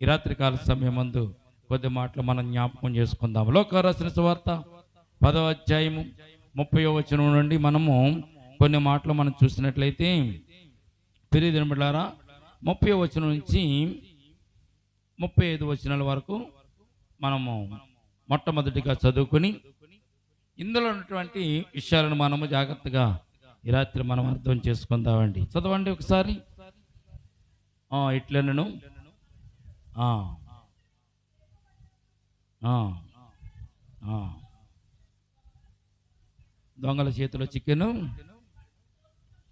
ఈ రాత్రికాల సమయం ముందు కొద్ది మాటలు మనం జ్ఞాపకం చేసుకుందాం. లోక రాసిన సువార్త 10వ అధ్యాయము 30వ వచనం నుండి మనము కొన్ని మాటలు మనం చూసినట్లయితే, ప్రియమైన బిడ్డలారా, 30వ వచనం నుంచి 35 వచనాల వరకు మనము మొట్టమొదటిగా చదువుకొని ఇందులో ఉన్నటువంటి విషయాలను మనము జాగ్రత్తగా ఈ రాత్రి మనం అర్థం చేసుకుందామండి. చదవండి ఒకసారి. ఇట్లనను దొంగల చేతిలో చిక్కెను,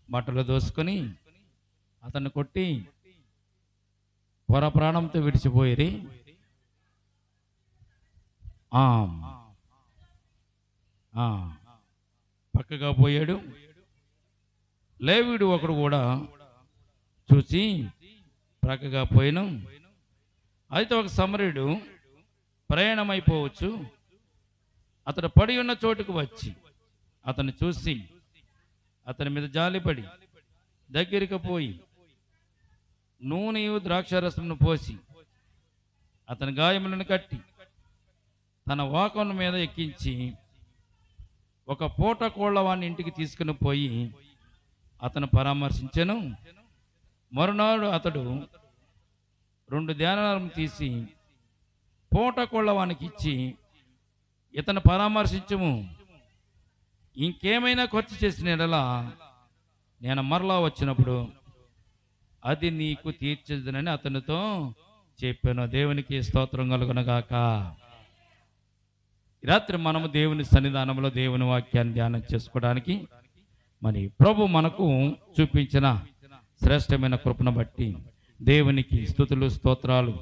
బట్టలు దోసుకొని అతన్ని కొట్టి పొర ప్రాణంతో విడిచిపోయి పక్కగా పోయాడు. లేవీడు ఒకడు కూడా చూసి ప్రక్కగా పోయిను. అయితే ఒక సమరయుడు ప్రయాణమైపోవచ్చు, అతడు పడి ఉన్న చోటుకు వచ్చి అతన్ని చూసి అతని మీద జాలిపడి దగ్గరికి పోయి నూనెయు ద్రాక్షారసమును పోసి అతని గాయములను కట్టి తన వాకను మీద ఎక్కించి ఒక పూట కోళ్ళవాన్ని ఇంటికి తీసుకుని పోయి అతను పరామర్శించెను. మరునాడు అతడు 2 ధ్యానాలను తీసి పూట కోళ్ళవానికి ఇచ్చి, ఇతను పరామర్శించము, ఇంకేమైనా ఖర్చు చేసిన ఎడల నేను మరలా వచ్చినప్పుడు అది నీకు తీర్చదునని అతనితో చెప్పాను. దేవునికి స్తోత్రం కలుగునగాక. రాత్రి మనము దేవుని సన్నిధానంలో దేవుని వాక్యాన్ని ధ్యానం చేసుకోవడానికి మరి ప్రభు మనకు చూపించిన శ్రేష్టమైన కృపను బట్టి దేవునికి స్తుతులు స్తోత్రాలు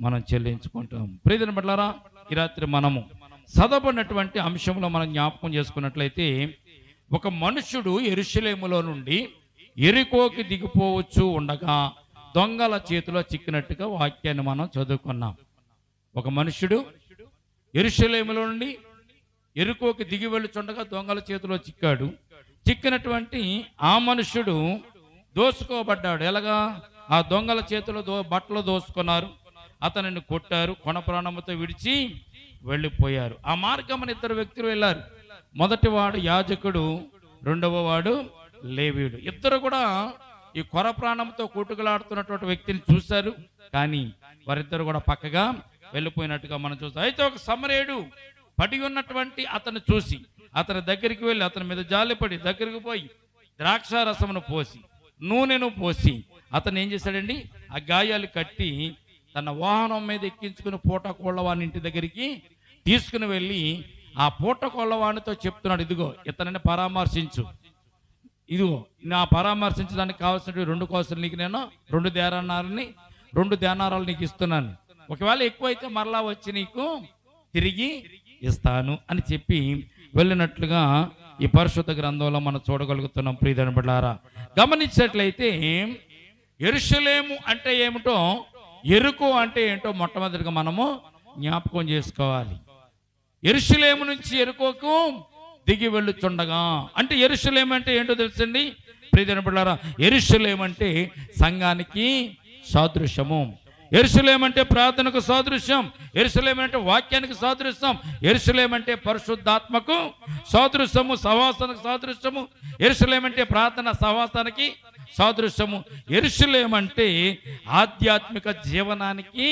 మనం చెల్లించుకుంటాం. ప్రియమైన బిడ్డలారా, ఈ రాత్రి మనము చదవబడినటువంటి అంశంలో మనం జ్ఞాపకం చేసుకున్నట్లయితే, ఒక మనుషుడు యెరూషలేములో నుండి యెరికోకి దిగిపోవచ్చు ఉండగా దొంగల చేతిలో చిక్కినట్టుగా వాక్యాన్ని మనం చదువుకున్నాం. ఒక మనుషుడు యెరూషలేములో నుండి యెరికోకి దిగి వెళ్ళుచుండగా దొంగల చేతిలో చిక్కాడు. చిక్కినటువంటి ఆ మనుషుడు దోసుకోబడ్డాడు. ఎలాగా? ఆ దొంగల చేతిలో బట్టలు దోసుకున్నారు, అతనిని కొట్టారు, కొన ప్రాణముతో విడిచి వెళ్ళిపోయారు. ఆ మార్గమున 2 వ్యక్తులు వెళ్ళారు. మొదటివాడు యాజకుడు, రెండవ వాడు లేవీయుడు. ఇద్దరు కూడా ఈ కొర ప్రాణంతో కూటుకులాడుతున్నటువంటి వ్యక్తిని చూశారు, కానీ వారిద్దరు కూడా పక్కగా వెళ్ళిపోయినట్టుగా మనం చూస్తాం. అయితే ఒక సమరయుడు పడి ఉన్నటువంటి అతను చూసి అతని దగ్గరికి వెళ్ళి అతని మీద జాలిపడి దగ్గరికి పోయి ద్రాక్షారసమును పోసి నూనెను పోసి అతను ఏం చేశాడండి, ఆ గాయాలు కట్టి తన వాహనం మీద ఎక్కించుకుని పూట కోళ్ళవాని ఇంటి దగ్గరికి తీసుకుని వెళ్ళి ఆ పూట కోళ్ళవానితో చెప్తున్నాడు, ఇదిగో ఇతనిని పరామర్శించు, ఇదిగో నా పరామర్శించడానికి కావాల్సిన 2 కోసలు నీకు నేను 2 ధ్యానారాలు నీకు ఇస్తున్నాను, ఒకవేళ ఎక్కువైతే మరలా వచ్చి నీకు తిరిగి ఇస్తాను అని చెప్పి వెళ్ళినట్లుగా ఈ పరిశుద్ధ గ్రంథంలో మనం చూడగలుగుతున్నాం. ప్రియమైన బిడ్డలారా, గమనించినట్లయితే యెరూషలేము అంటే ఏమిటో, యెరికో అంటే ఏంటో మొట్టమొదటిగా మనము జ్ఞాపకం చేసుకోవాలి. యెరూషలేము నుంచి యెరికోకు దిగి వెళ్ళుచుండగా అంటే యెరూషలేము అంటే ఏంటో తెలుసండి ప్రియమైన బిడ్డలారా. యెరూషలేము అంటే సంఘానికి సాదృశ్యము, యెరూషలేము అంటే ప్రార్థనకు సాదృశ్యం, యెరూషలేము అంటే వాక్యానికి సాదృశ్యం, యెరూషలేము అంటే పరిశుద్ధాత్మకు సాదృశ్యము, సహవాసానికి సాదృశ్యము, యెరూషలేము అంటే ప్రార్థన సహవాసానికి సాదృశ్యము, యెరూషలేము అంటే ఆధ్యాత్మిక జీవనానికి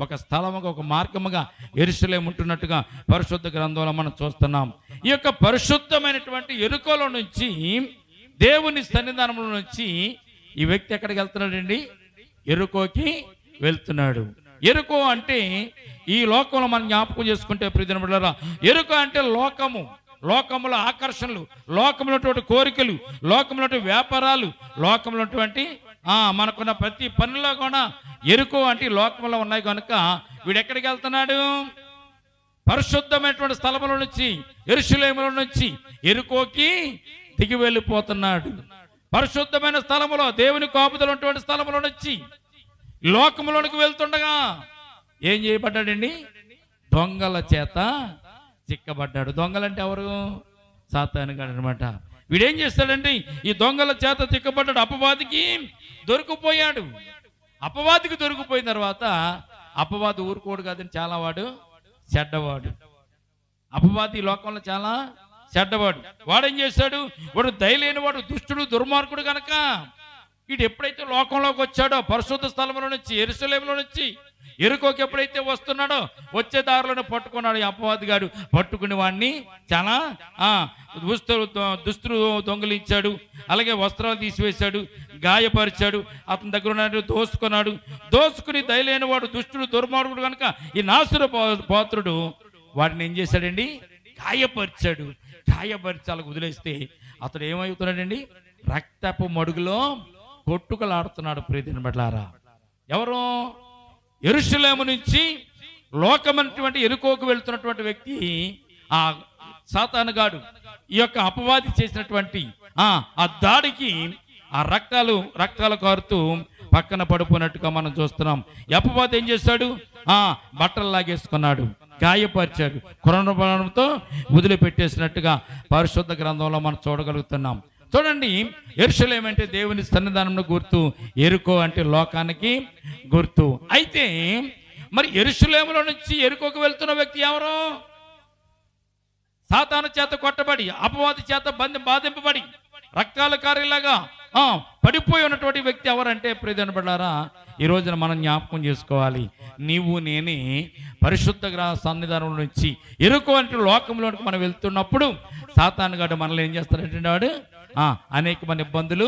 ఒక స్థలముగా ఒక మార్గముగా యెరూషలేము ఉంటున్నట్టుగా పరిశుద్ధ గ్రంథంలో మనం చూస్తున్నాం. ఈ యొక్క పరిశుద్ధమైనటువంటి యెరికోలో నుంచి దేవుని సన్నిధానంలో నుంచి ఈ వ్యక్తి ఎక్కడికి వెళ్తున్నాడండి? యెరికోకి వెళ్తున్నాడు. యెరికో అంటే ఈ లోకంలో మనం జ్ఞాపకం చేసుకుంటే ప్రియమైన బిడ్డలారా, యెరికో అంటే లోకము, లోకముల ఆకర్షణలు, లోకములటువంటి కోరికలు, లోకములటువంటి వ్యాపారాలు, లోకములటువంటి మనకున్న ప్రతి పనిలో కూడా యెరికో అంటే లోకంలో ఉన్నాయి కనుక వీడు ఎక్కడికి వెళ్తున్నాడు? పరిశుద్ధమైనటువంటి స్థలముల నుంచి యెరూషలేములో నుంచి యెరికోకి దిగి వెళ్ళిపోతున్నాడు. పరిశుద్ధమైన స్థలములో దేవుని కాపుదలు ఉన్నటువంటి స్థలములో నుంచి లోకములోనికి వెళ్తుండగా ఏం చేయబడ్డాడండి? దొంగల చేత చిక్కబడ్డాడు. దొంగలంటే ఎవరు? సాతానుగాడు అనమాట. వీడేం చేస్తాడండి? ఈ దొంగల చేత చిక్కబడ్డాడు, అపవాదికి దొరికిపోయాడు. అపవాదికి దొరికిపోయిన తర్వాత అపవాది ఊరుకోడు కాదని చాలా వాడు చెడ్డవాడు. అపవాది ఈ లోకంలో చాలా చెడ్డవాడు. వాడేం చేశాడు? వాడు దయలేని వాడు, దుష్టుడు, దుర్మార్గుడు కనుక వీడు ఎప్పుడైతే లోకంలోకి వచ్చాడో, పరిశుద్ధ స్థలంలో నుంచి, యెరూషలేములో నుంచి యెరికోకి ఎప్పుడైతే వస్తున్నాడో, వచ్చే దారిలోనే పట్టుకున్నాడు ఈ అపవాది గాడు. పట్టుకుని వాడిని చాలా దుస్తులు దొంగిలించాడు, అలాగే వస్త్రాలు తీసివేశాడు, గాయపరిచాడు, అతని దగ్గర ఉన్న దోసుకున్నాడు. దోసుకుని దయలేని వాడు, దుష్టుడు, దుర్మార్గుడు కనుక ఈ నాశన పాత్రుడు వాడిని ఏం చేశాడండి? గాయపరిచాడు. గాయపరిచి అలా వదిలేస్తే అతడు ఏమవుతున్నాడండి? రక్తపు మడుగులో కొట్టుకలాడుతున్నాడు. ప్రియమైన బిడ్డలారా, ఎవరు? యెరూషలేము నుంచి లోకమైనటువంటి యెరికోకు వెళ్తున్నటువంటి వ్యక్తి ఆ సాతానుగాడు, ఈ యొక్క అపవాది చేసినటువంటి ఆ దాడికి ఆ రక్తాలు కారుతూ పక్కన పడిపోయినట్టుగా మనం చూస్తున్నాం. ఈ అపవాది ఏం చేశాడు? బట్టలు లాగేసుకున్నాడు, గాయపరిచాడు, కొరణంతో వదిలిపెట్టేసినట్టుగా పరిశుద్ధ గ్రంథంలో మనం చూడగలుగుతున్నాం. చూడండి, యెరూషలేము అంటే దేవుని సన్నిధానంలో గుర్తు, యెరికో అంటే లోకానికి గుర్తు. అయితే మరి యెరూషలేములో నుంచి యెరికోకు వెళ్తున్న వ్యక్తి ఎవరు? సాతాను చేత కొట్టబడి, అపవాది చేత బాధింపబడి, రక్తాల కారేలాగా పడిపోయి ఉన్నటువంటి వ్యక్తి ఎవరంటే ప్రియమైన బిడ్డలారా, ఈ రోజున మనం జ్ఞాపకం చేసుకోవాలి. నీవు నేనే పరిశుద్ధ సన్నిధానం నుంచి యెరికో అంటే లోకంలోనికి మనం వెళ్తున్నప్పుడు సాతానుగాడు మనల్ని ఏం చేస్తాడంటే వాడు అనేకమైన ఇబ్బందులు,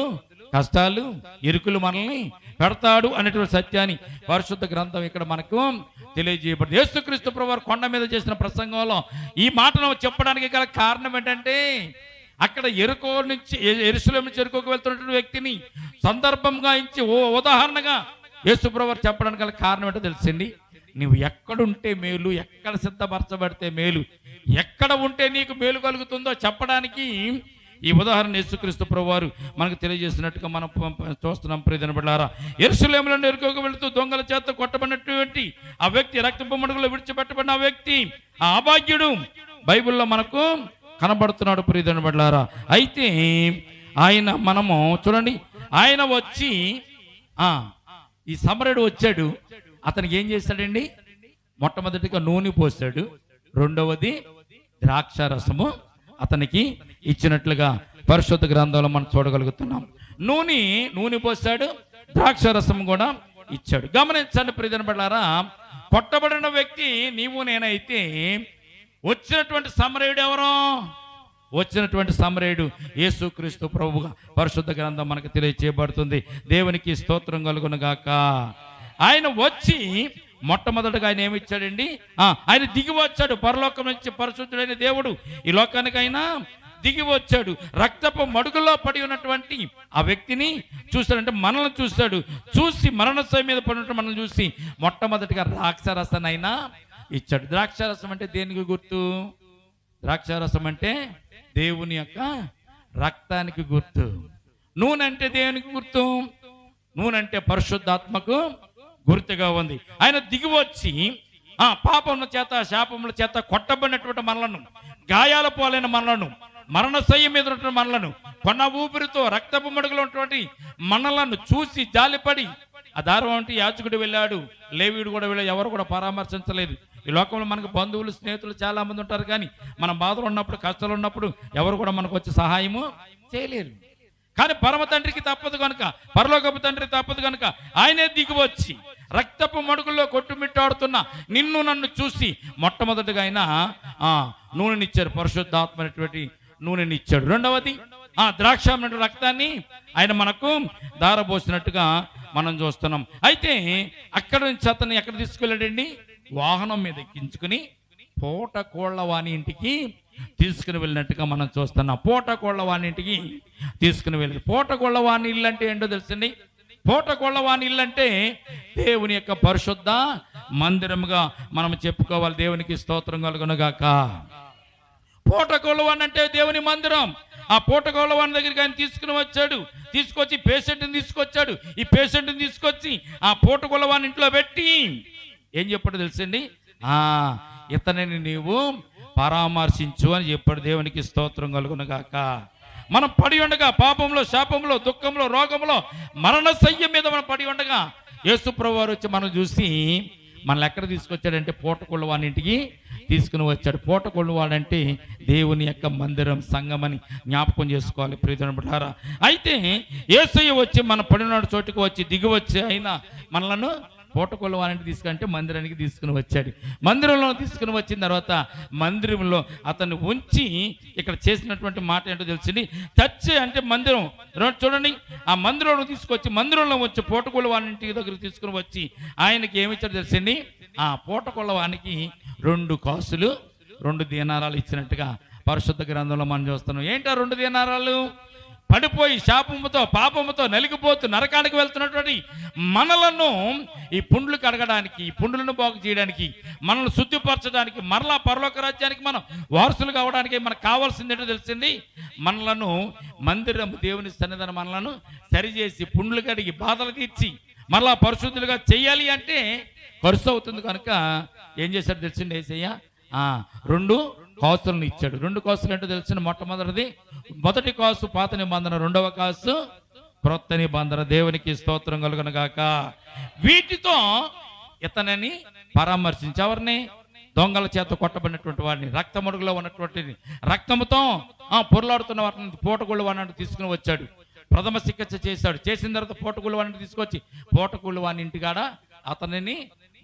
కష్టాలు, ఇరుకులు మనల్ని పెడతాడు అనేటువంటి సత్యాన్ని పరిశుద్ధ గ్రంథం ఇక్కడ మనకు తెలియజేయబడింది. యేసుక్రీస్తు ప్రభువారు కొండ మీద చేసిన ప్రసంగంలో ఈ మాటను చెప్పడానికి గల కారణం ఏంటంటే, అక్కడ యెరికో నుంచి యెరూషలేము నుంచి యెరికోకు వెళ్తున్నటువంటి వ్యక్తిని సందర్భంగా ఇచ్చి ఉదాహరణగా యేసు ప్రభువారు చెప్పడానికి గల కారణం ఏంటో తెలిసింది. నువ్వు ఎక్కడుంటే మేలు, ఎక్కడ సిద్ధపరచబడితే మేలు, ఎక్కడ ఉంటే నీకు మేలు కలుగుతుందో చెప్పడానికి ఈ ఉదాహరణ యేసుక్రీస్తు ప్రభువారు మనకు తెలియజేసినట్టుగా మనం చూస్తున్నాం. ప్రియమైన బిడ్డలారా, యెరూషలేములో యెరికోకు వెళుతూ దొంగల చేత కొట్టబడినటువంటి ఆ వ్యక్తి, రక్తపు మడుగులో విడిచిపెట్టబడిన ఆ వ్యక్తి, ఆ అభాగ్యుడు బైబిల్లో మనకు కనబడుతున్నాడు. ప్రియమైన బిడ్డలారా, అయితే ఆయన మనము చూడండి, ఆయన వచ్చి ఈ సమరయుడు వచ్చాడు. అతనికి ఏం చేశాడండి? మొట్టమొదటిగా నూనె పోసాడు, రెండవది ద్రాక్ష రసము అతనికి ఇచ్చినట్లుగా పరిశుద్ధ గ్రంథంలో మనం చూడగలుగుతున్నాం. నూనె పోసాడు, ద్రాక్ష రసం కూడా ఇచ్చాడు. గమనించండి ప్రియమైన బిడ్డలారా, కొట్టబడిన వ్యక్తి నీవు నేనైతే వచ్చినటువంటి సమరయుడు ఎవరో? వచ్చినటువంటి సమరయుడు యేసుక్రీస్తు ప్రభువుగా పరిశుద్ధ గ్రంథం మనకు తెలియజేయబడుతుంది. దేవునికి స్తోత్రం కలుగును గాక. ఆయన వచ్చి మొట్టమొదటిగా ఆయన ఏమిచ్చాడండి? ఆయన దిగి వచ్చాడు. పరలోకం నుంచి పరిశుద్ధుడైన దేవుడు ఈ లోకానికి ఆయన దిగి వచ్చాడు. రక్తపు మడుగులో పడి ఉన్నటువంటి ఆ వ్యక్తిని చూశాడంటే మనల్ని చూశాడు. చూసి మరణశయ మీద పడినట్టు మనల్ని చూసి మొట్టమొదటిగా ద్రాక్షరసాన్ని అయినా ఇచ్చాడు. ద్రాక్షరసం అంటే దేనికి గుర్తు? ద్రాక్షరసం అంటే దేవుని యొక్క రక్తానికి గుర్తు. నూనె అంటే దేనికి గుర్తు? నూనె అంటే పరిశుద్ధాత్మకు గుర్తుగా ఉంది. ఆయన దిగి వచ్చి పాపముల చేత, శాపముల చేత కొట్టబడినటువంటి మనలను, గాయాల పాలైన మనలను, మరణశయ్య మీద ఉన్నటువంటి మనలను, కొన్న ఊపిరితో రక్తపు మడుగులో ఉన్నటువంటి మనలను చూసి జాలిపడి ఆ దారి వంటి యాజకుడు వెళ్ళాడు, లేవీయుడు కూడా వెళ్ళాడు. ఎవరు కూడా పరామర్శించలేదు. ఈ లోకంలో మనకు బంధువులు, స్నేహితులు చాలా మంది ఉంటారు, కానీ మనం బాధలు ఉన్నప్పుడు, కష్టాలు ఉన్నప్పుడు ఎవరు కూడా మనకు వచ్చి సహాయము చేయలేరు. కానీ పరమ తండ్రికి తప్పదు కనుక, పరలోకపు తండ్రి తప్పదు కనుక ఆయనే దిగి వచ్చి రక్తపు మడుగుల్లో కొట్టుమిట్టాడుతున్న నిన్ను నన్ను చూసి మొట్టమొదటిగా ఆయన నూనెనిచ్చారు. పరిశుద్ధాత్మ అనేటువంటి నూనెనిచ్చాడు. రెండవది ద్రాక్ష రక్తాన్ని ఆయన మనకు దారబోసినట్టుగా మనం చూస్తున్నాం. అయితే అక్కడ నుంచి అతన్ని ఎక్కడ తీసుకెళ్ళాడండి? వాహనం మీద ఎక్కించుకుని పూట కోళ్ల వాని ఇంటికి తీసుకుని వెళ్ళినట్టుగా మనం చూస్తున్నాం. పూట కోళ్ల వాని ఇంటికి తీసుకుని వెళ్ళి, పూట కోళ్ల వాని ఇల్లు అంటే ఏంటో తెలుసండి? పూట కోళ్ల వాని ఇల్లు అంటే దేవుని యొక్క పరిశుద్ధ మందిరముగా మనం చెప్పుకోవాలి. దేవునికి స్తోత్రం కలుగునుగాక. పూట కోళ్ల వాని అంటే దేవుని మందిరం. ఆ పూట కోళ్ల వాని దగ్గరికి ఆయన తీసుకుని వచ్చాడు. తీసుకొచ్చి పేషెంట్ని తీసుకొచ్చాడు. ఈ పేషెంట్ని తీసుకొచ్చి ఆ పూట కోళ్ల వాని ఇంట్లో పెట్టి ఏం చెప్పాడు తెలుసండి? ఇతనిని నీవు పరామర్శించు అని చెప్పాడు. దేవునికి స్తోత్రం కలుగునుగాక. మనం పడి ఉండగా పాపంలో, శాపంలో, దుఃఖంలో, రోగంలో, మరణశయ్య మీద మనం పడి ఉండగా యేసు ప్రభువారు వచ్చి మనం చూసి మనల్ని ఎక్కడ తీసుకొచ్చాడంటే పూటకొళ్ళు వాని ఇంటికి తీసుకుని వచ్చాడు. పూటకొళ్ళు వాడంటే దేవుని యొక్క మందిరం, సంఘమని జ్ఞాపకం చేసుకోవాలి ప్రియమైనవారా. అయితే యేసయ్య వచ్చి మన పడిన చోటుకు వచ్చి దిగి వచ్చి అయినా మనలను పూటకొళ్ళు వానికి తీసుకుంటే మందిరానికి తీసుకుని వచ్చాడు. మందిరంలో తీసుకుని వచ్చిన తర్వాత మందిరంలో అతన్ని ఉంచి ఇక్కడ చేసినటువంటి మాట ఏంటో తెలిసింది. చర్చ్ అంటే మందిరం చూడండి. ఆ మందిరంలో తీసుకొచ్చి మందిరంలో వచ్చి పూటకొళ్ళు వాని ఇంటి దగ్గర తీసుకుని వచ్చి ఆయనకి ఏమిచ్చాడో తెలిసింది. ఆ పూటకొళ్ళ వానికి 2 కాసులు 2 దీనారాలు ఇచ్చినట్టుగా పరిశుద్ధ గ్రంథంలో మనం చూస్తున్నాం. ఏంటో 2 దీనారాలు? పడిపోయి శాపముతో పాపముతో నలిగిపోతూ నరకానికి వెళ్తున్నటువంటి మనలను ఈ పుండ్లు కడగడానికి, ఈ పుండ్లను బాగు చేయడానికి, మనల్ని శుద్ధిపరచడానికి, మరలా పరలోక రాజ్యానికి మనం వారసులు కావడానికి మనకు కావాల్సింది ఏంటో తెలిసింది. మనలను మందిరం, దేవుని సన్నిధానం మనలను సరిచేసి పుండ్లు కడిగి బాధలు తీర్చి మరలా పరిశుద్ధులుగా చేయాలి అంటే ఖర్చు అవుతుంది. కనుక ఏం చేశాడు తెలిసింది యేసయ్య? 2 కాసులను ఇచ్చాడు. 2 కాసులు ఏంటో తెలిసిన మొదటి కాసు పాత నిబంధన, 2వ కాసు క్రొత్త నిబంధన. దేవునికి స్తోత్రం కలుగును గాక. వీటితో ఇతనని పరామర్శించి ఎవరిని? దొంగల చేత కొట్టబడినటువంటి వాడిని, రక్తమడుగులో ఉన్నటువంటి రక్తముతో పొరలాడుతున్న వాటిని పూటగొళ్ళు వాడిని తీసుకుని వచ్చాడు. ప్రథమ చికిత్స చేశాడు. చేసిన తర్వాత పూటగొళ్ళు వాడిని తీసుకొచ్చి పూటగొళ్ళు వాని ఇంటికాడ అతనిని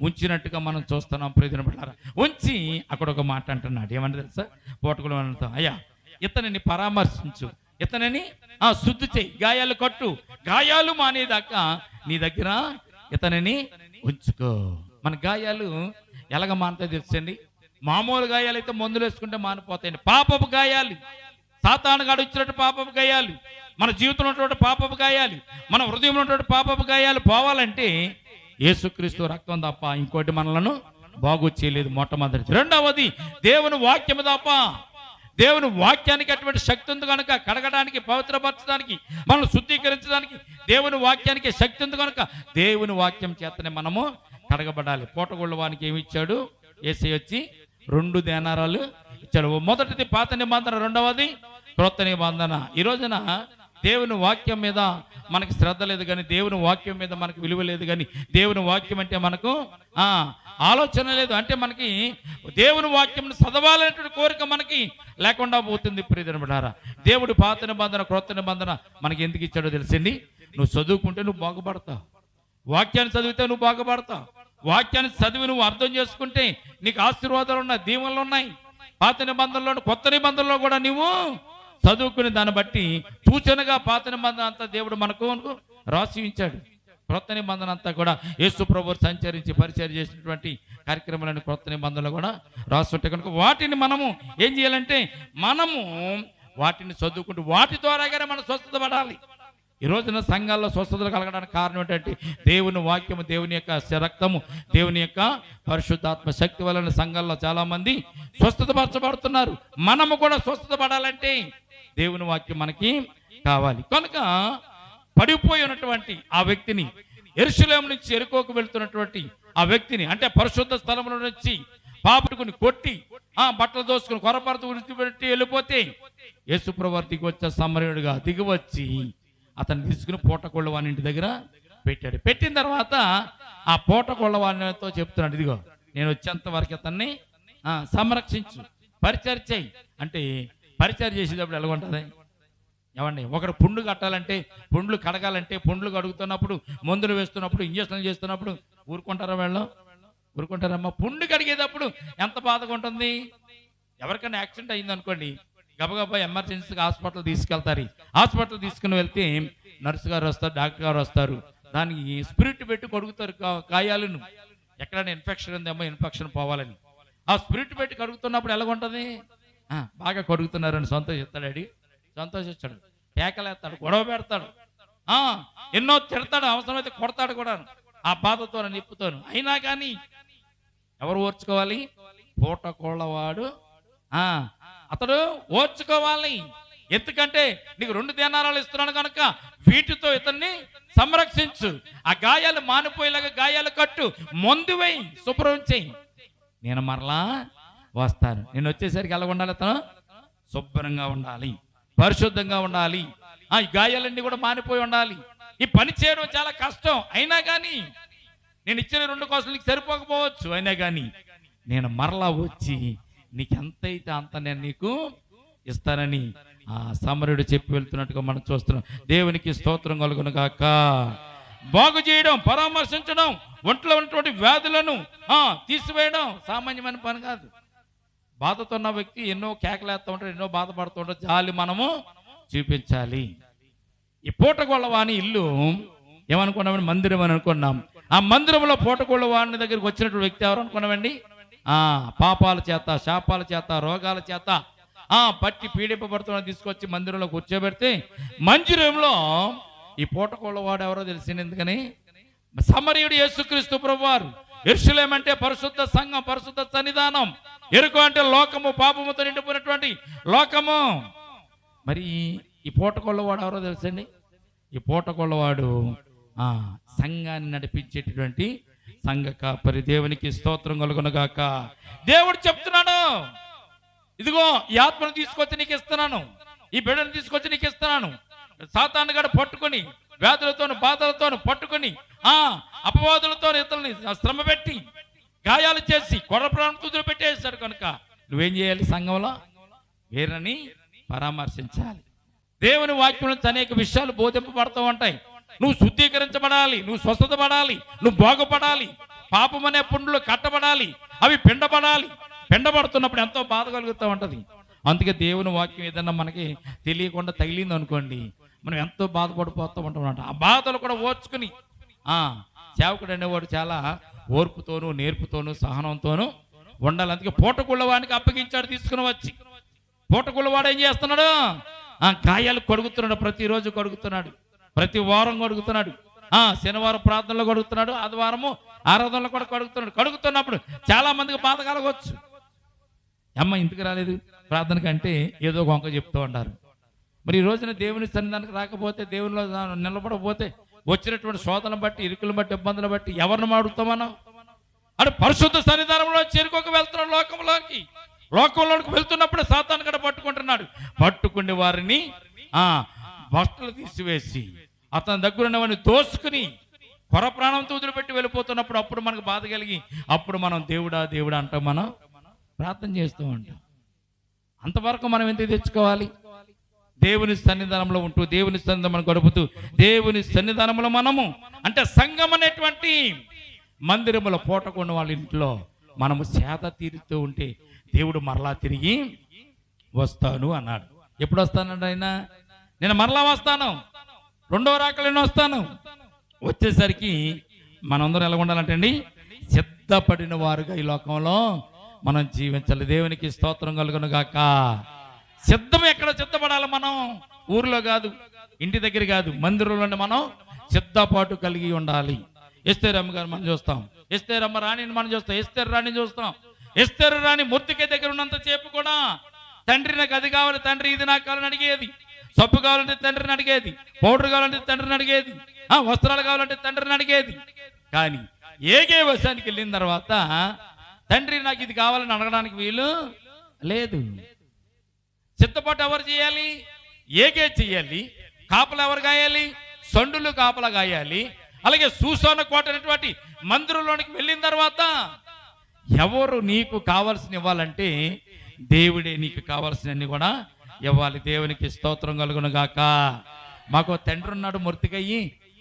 ఉంచినట్టుగా మనం చూస్తున్నాం. ప్రియమైన బిడ్డలారా, ఉంచి అక్కడ ఒక మాట అంటున్నాడు. ఏమంటే తెలుసా? పూటగొళ్ళు వానితో, అయ్యా ఇతనిని పరామర్శించు, ఇతనిని శుద్ధి చేయి, గాయాలు కట్టు, గాయాలు మానేదాకా నీ దగ్గర ఇతనిని ఉంచుకో. మన గాయాలు ఎలాగ మానుతాయి తెలుసండి? మామూలు గాయాలు అయితే మందులు వేసుకుంటే మానిపోతాయండి. పాపపు గాయాలు, సాతాను గాడు ఇచ్చినట్టు పాపపు గాయాలు, మన జీవితంలో ఉన్నటువంటి పాపపు గాయాలు, మన హృదయంలో ఉన్నటువంటి పాపపు గాయాలు పోవాలంటే యేసుక్రీస్తు రక్తం తప్ప ఇంకోటి మనలను బాగు చేయలేదు. మొట్టమొదటి. రెండవది దేవుని వాక్యము తప్ప. దేవుని వాక్యానికి అటువంటి శక్తి ఉంది కనుక కడగడానికి, పవిత్రపరచడానికి, మనల్ని శుద్ధీకరించడానికి దేవుని వాక్యానికి శక్తి ఉంది కనుక దేవుని వాక్యం చేతనే మనము కడగబడాలి. పూటగొళ్ళ వానికి ఏమి ఇచ్చాడు? యేసయ్య వచ్చి 2 దేనారాలు ఇచ్చాడు. మొదటిది పాత నిబంధన, రెండవది క్రొత్త నిబంధన. ఈ రోజున దేవుని వాక్యం మీద మనకి శ్రద్ధ లేదు కానీ, దేవుని వాక్యం మీద మనకు విలువ లేదు కానీ, దేవుని వాక్యం అంటే మనకు ఆలోచన లేదు. అంటే మనకి దేవుని వాక్యం చదవాలనేటువంటి కోరిక మనకి లేకుండా పోతుంది. ప్రియమైనవారా, దేవుడు పాత నిబంధన క్రొత్త నిబంధన మనకి ఎందుకు ఇచ్చాడో తెలిసింది. నువ్వు చదువుకుంటే నువ్వు బాగుపడతావు, వాక్యాన్ని చదివితే నువ్వు బాగుపడతావు, వాక్యాన్ని చదివి నువ్వు అర్థం చేసుకుంటే నీకు ఆశీర్వాదాలు ఉన్నాయి, దీవెనలు ఉన్నాయి. పాత నిబంధనలో కొత్త నిబంధనలో కూడా నువ్వు చదువుకుని దాన్ని బట్టి సూచనగా పాత నిబంధన అంతా దేవుడు మనకు రాసి ఉంచాడు. క్రొత్త నిబంధన అంతా కూడా యేసు ప్రభువు సంచరించి పరిచయం చేసినటువంటి కార్యక్రమాలను క్రొత్త నిబంధనలు కూడా రాసి ఉంటాయి. కనుక వాటిని మనము ఏం చేయాలంటే మనము వాటిని చదువుకుంటూ వాటి ద్వారాగానే మనం స్వస్థత పడాలి. ఈ రోజున సంఘాల్లో స్వస్థతలు కలగడానికి కారణం ఏంటంటే దేవుని వాక్యము, దేవుని యొక్క రక్తము, దేవుని యొక్క పరిశుద్ధాత్మ శక్తి వలన సంఘాల్లో చాలా మంది స్వస్థత పరచబడుతున్నారు. మనము కూడా స్వస్థత పడాలంటే దేవుని వాక్యం మనకి కావాలి. కనుక పడిపోయి ఉన్నటువంటి ఆ వ్యక్తిని, యెరూషలేము నుంచి యెరికోకు వెళ్తున్నటువంటి ఆ వ్యక్తిని, అంటే పరిశుద్ధ స్థలంలో నుంచి పాపట్టుకుని కొట్టి బట్టలు దోసుకుని కొరపరత విడిచిపెట్టి వెళ్ళిపోతే యేసుప్రభువు దిగి వచ్చే సమరయుడిగా దిగి వచ్చి అతన్ని తీసుకుని పూటకొళ్ళ వాని ఇంటి దగ్గర పెట్టాడు. పెట్టిన తర్వాత ఆ పూటకొళ్ళ వానితో చెప్తున్నాడు, ఇదిగో నేను వచ్చేంత వరకు అతన్ని సంరక్షించు, పరిచయం చేయి. అంటే పరిచయం చేసేటప్పుడు ఎలా ఉంటుంది? ఏమండి, ఒకరు పుండ్లు కట్టాలంటే, పుండ్లు కడగాలంటే, పుండ్లు కడుగుతున్నప్పుడు, మందులు వేస్తున్నప్పుడు, ఇంజక్షన్లు చేస్తున్నప్పుడు ఊరుకుంటారా? ఊరుకుంటారమ్మా. పుండ్లు కడిగేటప్పుడు ఎంత బాధగా ఉంటుంది. ఎవరికైనా యాక్సిడెంట్ అయింది అనుకోండి, గబగబా ఎమర్జెన్సీగా హాస్పిటల్ తీసుకెళ్తారు. హాస్పిటల్ తీసుకుని వెళ్తే నర్సు గారు వస్తారు, డాక్టర్ గారు వస్తారు, దానికి స్పిరిట్ పెట్టి కడుగుతారు గాయాలను. ఎక్కడైనా ఇన్ఫెక్షన్ ఉందేమో, ఇన్ఫెక్షన్ పోవాలని ఆ స్పిరిట్ పెట్టి కడుగుతున్నప్పుడు ఎలాగుంటుంది? బాగా కడుగుతున్నారని సంతోషిస్తాడు, సంతోషిస్తాడు, కేకలేస్తాడు, గొడవ పెడతాడు, ఎన్నో తిడతాడు, అవసరమైతే కొడతాడు కూడా ఆ బాధతో నిప్పుతాను. అయినా కానీ ఎవరు ఓర్చుకోవాలి? పూటకోళ్ళవాడు అతడు ఓర్చుకోవాలి. ఎందుకంటే నీకు 2 దేనారాలు ఇస్తున్నాను కనుక వీటితో ఇతన్ని సంరక్షించు, ఆ గాయాలు మానిపోయేలాగా గాయాలు కట్టు, మందు వేయి, శుభ్రం చేయి, నేను మరలా వస్తాను. నేను వచ్చేసరికి ఎలా ఉండాలి? అతను శుభ్రంగా ఉండాలి, పరిశుద్ధంగా ఉండాలి, ఈ గాయాలన్నీ కూడా మానిపోయి ఉండాలి. ఈ పని చేయడం చాలా కష్టం. అయినా కానీ నేను ఇచ్చిన 2 కాసులు నీకు సరిపోకపోవచ్చు, అయినా కానీ నేను మరలా వచ్చి నీకు ఎంతైతే అంత నేను నీకు ఇస్తానని ఆ సమరుడు చెప్పి వెళ్తున్నట్టుగా మనం చూస్తున్నాం. దేవునికి స్తోత్రం కలుగును గాక. బాగు చేయడం, పరామర్శించడం, ఒంట్లో ఉన్నటువంటి వ్యాధులను తీసివేయడం సామాన్యమైన పని కాదు. బాధతో ఉన్న వ్యక్తి ఎన్నో కేకలేస్తూ ఉంటాడు, ఎన్నో బాధపడుతూ ఉంటాడు. జాలి మనము చూపించాలి. ఈ పూటగొళ్ళవాని ఇల్లు ఏమనుకున్నామండి? మందిరం అని అనుకున్నాం. ఆ మందిరంలో పూటగొళ్ళవాని దగ్గరికి వచ్చినటువంటి వ్యక్తి ఎవరు అనుకున్నామండి? పాపాల చేత, శాపాల చేత, రోగాల చేత పట్టి పీడింపబడుతున్న తీసుకొచ్చి మందిరంలో కూర్చోబెడితే, మందిరంలో ఈ పూటగొళ్ళవాడు ఎవరో తెలిసింది. ఎందుకని? సమరయుడు యేసుక్రీస్తు ప్రభువారు. యెరూషలేము అంటే పరిశుద్ధ సంఘం, పరిశుద్ధ సన్నిధానం. యెరికో అంటే లోకము, పాపముతో నిండిపోయినటువంటి లోకము. మరి ఈ పూటగొళ్ళవాడు ఎవరో తెలుసండి? ఈ పూటగొళ్ళవాడు సంఘాన్ని నడిపించేటటువంటి సంఘ కాపరి. దేవునికి స్తోత్రం కలుగును గాక. దేవుడు చెప్తున్నాడు, ఇదిగో ఈ ఆత్మను తీసుకొచ్చి నీకు ఇస్తున్నాను, ఈ బిడ్డను తీసుకొచ్చి నీకు ఇస్తున్నాను. సాతాను గడ పట్టుకొని, వ్యాధులతోను బాధలతోను పట్టుకొని, అపవాదులతో ఇతరులని శ్రమ పెట్టి, గాయాలు చేసి, కొర్ర ప్రాణం కుదురు పెట్టేశాడు. కనుక నువ్వేం చేయాలి? సంఘంలో వీరిని పరామర్శించాలి. దేవుని వాక్యం నుంచి అనేక విషయాలు బోధింపబడుతూ ఉంటాయి. నువ్వు శుద్ధీకరించబడాలి, నువ్వు స్వస్థత పడాలి, నువ్వు బాగుపడాలి, పాపం అనే పుండ్లు కట్టబడాలి, అవి పిండబడాలి. పిండబడుతున్నప్పుడు ఎంతో బాధ కలుగుతూ ఉంటుంది. అందుకే దేవుని వాక్యం ఏదన్నా మనకి తెలియకుండా తగిలింది అనుకోండి, మనం ఎంతో బాధపడిపోతూ ఉంటాం. ఆ బాధలు కూడా ఓర్చుకుని సేవకుడు అనేవాడు చాలా ఓర్పుతోనూ, నేర్పుతోనూ, సహనంతోనూ ఉండాలి. అందుకే పూటగుళ్ళవానికి అప్పగించాడు తీసుకుని వచ్చి. పూటగుళ్ళవాడు ఏం చేస్తున్నాడు? గాయాలు కడుగుతున్నాడు, ప్రతిరోజు కడుగుతున్నాడు, ప్రతి వారం కడుగుతున్నాడు, శనివారం ప్రార్థనలో కడుగుతున్నాడు, ఆదివారము ఆరాధనలో కూడా కడుగుతున్నాడు. కడుగుతున్నప్పుడు చాలా మందికి బాధ కలగవచ్చు. అమ్మ ఇంటికి రాలేదు ప్రార్థనకి అంటే ఏదో గొంక చెప్తూ ఉంటారు. మరి ఈ రోజున దేవుని సన్నిధానికి రాకపోతే, దేవునిలో నిలబడకపోతే వచ్చినటువంటి శోధనను బట్టి, ఇరుకులను బట్టి, ఇబ్బందులు బట్టి ఎవరిని అడుగుతాం మనం? అంటే పరిశుద్ధ సన్నిధానంలో చేరుకోక వెళ్తున్నాడు. లోకంలోకి వెళ్తున్నప్పుడు సాతాను కూడా పట్టుకుంటున్నాడు. పట్టుకునే వారిని బట్టలు తీసివేసి అతని దగ్గర ఉన్నవాడిని దోసుకుని కొర ప్రాణంతో వదిలిపెట్టి వెళ్ళిపోతున్నప్పుడు అప్పుడు మనకు బాధ కలిగి అప్పుడు మనం దేవుడా దేవుడా అంటాం, మనం ప్రార్థన చేస్తూ ఉంటాం. అంతవరకు మనం ఎంత తెచ్చుకోవాలి? దేవుని సన్నిధానంలో ఉంటూ, దేవుని సన్నిధానం గడుపుతూ, దేవుని సన్నిధానంలో మనము అంటే సంఘం అనేటువంటి మందిరముల పూటకొండ వాళ్ళ ఇంట్లో మనము సేద తీరుతూ ఉంటే దేవుడు మరలా తిరిగి వస్తాను అన్నాడు. ఎప్పుడు వస్తానండి ఆయన? నేను మరలా వస్తాను, 2వ రాకలను వస్తాను. వచ్చేసరికి మనందరం ఎలా ఉండాలంటే అండి, సిద్ధపడిన వారుగా ఈ లోకంలో మనం జీవించాలి. దేవునికి స్తోత్రం కలుగును గాక. సిద్ధం ఎక్కడ సిద్ధపడాలి? మనం ఊర్లో కాదు, ఇంటి దగ్గర కాదు, మందిరంలోనే మనం సిద్ధపాటు కలిగి ఉండాలి. ఎస్తేరమ్మ గారు మనం చూస్తాం, ఎస్తేరమ్మ రాణిని మనం చూస్తాం, ఎస్తేరు రాణిని చూస్తాం. ఎస్తేరు రాణి మొర్దెకై దగ్గర ఉన్నంత సేపు కూడా తండ్రి నాకు అది కావాలి, తండ్రి ఇది నాకు కావాలని అడిగేది. సబ్బు కావాలంటే తండ్రిని అడిగేది, పౌడర్ కావాలంటే తండ్రిని అడిగేది, వస్త్రాలు కావాలంటే తండ్రిని అడిగేది. కానీ ఏగే వశానికి వెళ్ళిన తర్వాత తండ్రి నాకు ఇది కావాలని అడగడానికి వీలు లేదు. సిద్ధపాటు ఎవరు చేయాలి? ఏగే చేయాలి. కాపలా ఎవరు గాయాలి? సండులు కాపలా గాయాలి. అలాగే సూసాన కోట అనేటువంటి మందిరంలోనికి వెళ్ళిన తర్వాత ఎవరు నీకు కావాల్సిన ఇవ్వాలంటే దేవుడే నీకు కావాల్సినన్ని కూడా ఇవ్వాలి. దేవునికి స్తోత్రం కలుగును గాక. మాకు తండ్రి ఉన్నాడు మొర్దెకై,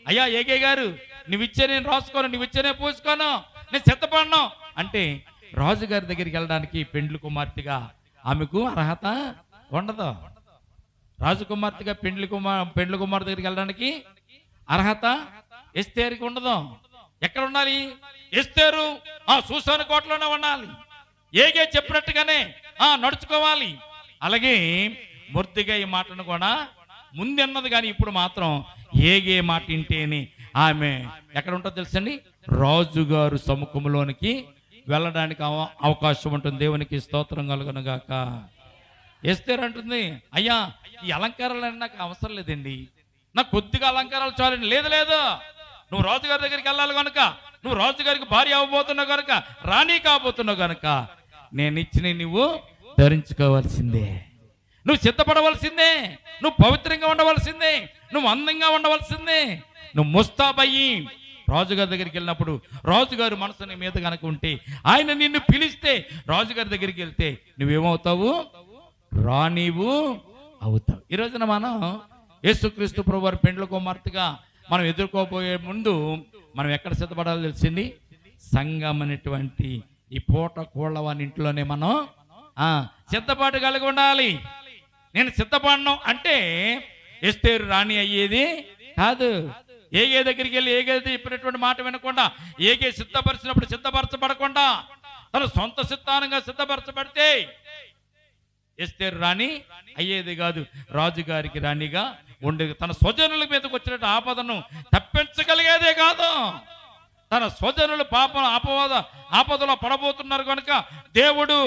అయ్యా ఏగే గారు నువ్విచ్చే నేను రాసుకోను, నువ్విచ్చే నేను పూసుకోను, నేను సిద్ధపడను అంటే రాజుగారి దగ్గరికి వెళ్ళడానికి పెండ్లి కుమార్తెగా ఆమెకు అర్హత ఉండదు. రాజకుమార్తెగా పెండ్లి కుమార్ దగ్గరికి వెళ్ళడానికి అర్హత ఎస్తేరుకి ఉండదు. ఎక్కడ ఉండాలి? ఎస్తేరు సూసాను కోటలోనే ఉండాలి. ఏగే చెప్పినట్టుగానే నడుచుకోవాలి. అలాగే మొర్దెకై ఈ మాటను కూడా ముందన్నది, కానీ ఇప్పుడు మాత్రం ఏగే మాట వింటేనే ఆమె ఎక్కడ ఉంటుందో తెలుసండి, రాజుగారు సముఖంలోనికి వెళ్ళడానికి అవకాశం ఉంటుంది. దేవునికి స్తోత్రం కలుగును గాక. ఎస్తేరు అంటుంది, అయ్యా ఈ అలంకారాలు నాకు అవసరం లేదండి, నాకు కొద్దిగా అలంకారాలు చాలండి. లేదు లేదు, నువ్వు రాజుగారి దగ్గరికి వెళ్ళాలి కనుక, నువ్వు రాజుగారికి భార్య అవ్వబోతున్నావు కనుక, రాణి కాబోతున్నావు కనుక నేను ఇచ్చిన నువ్వు ధరించుకోవాల్సిందే, నువ్వు సిద్ధపడవలసిందే, నువ్వు పవిత్రంగా ఉండవలసిందే, నువ్వు అందంగా ఉండవలసిందే, నువ్వు ముస్తాబయ్యి రాజుగారి దగ్గరికి వెళ్ళినప్పుడు రాజుగారు మనసు నీ మీద కనుక ఉంటే, ఆయన నిన్ను పిలిస్తే రాజుగారి దగ్గరికి వెళ్తే నువ్వేమవుతావు? రాణివు అవుతావు. ఈ రోజున మనం యేసుక్రీస్తు ప్రభువారి పెండ్ల కుమార్తెగా మనం ఎదుర్కోబోయే ముందు మనం ఎక్కడ సిద్ధపడాలో తెలిసింది? సంఘం అనేటువంటి ఈ పూట కోళ్ళవాని ఇంట్లోనే మనం సిద్ధపాటు కలిగి ఉండాలి. నేను సిద్ధపడను అంటే ఎస్తేరు రాణి అయ్యేది కాదు. ఏగే దగ్గరికి వెళ్ళి ఏగైతే చెప్పినటువంటి మాట వినకుండా, ఏగే సిద్ధపరిచినప్పుడు సిద్ధపరచబడకుండా తన సొంత సిద్ధానంగా సిద్ధపరచబడితే ఎస్తేరు రాణి అయ్యేది కాదు. రాజుగారికి రాణిగా ఉండేది. తన స్వజనుల మీదకి వచ్చినట్టు ఆపదను తప్పించగలిగేదే కాదు. తన స్వజనులు పాపం ఆపదలో పడబోతున్నారు కనుక దేవుడు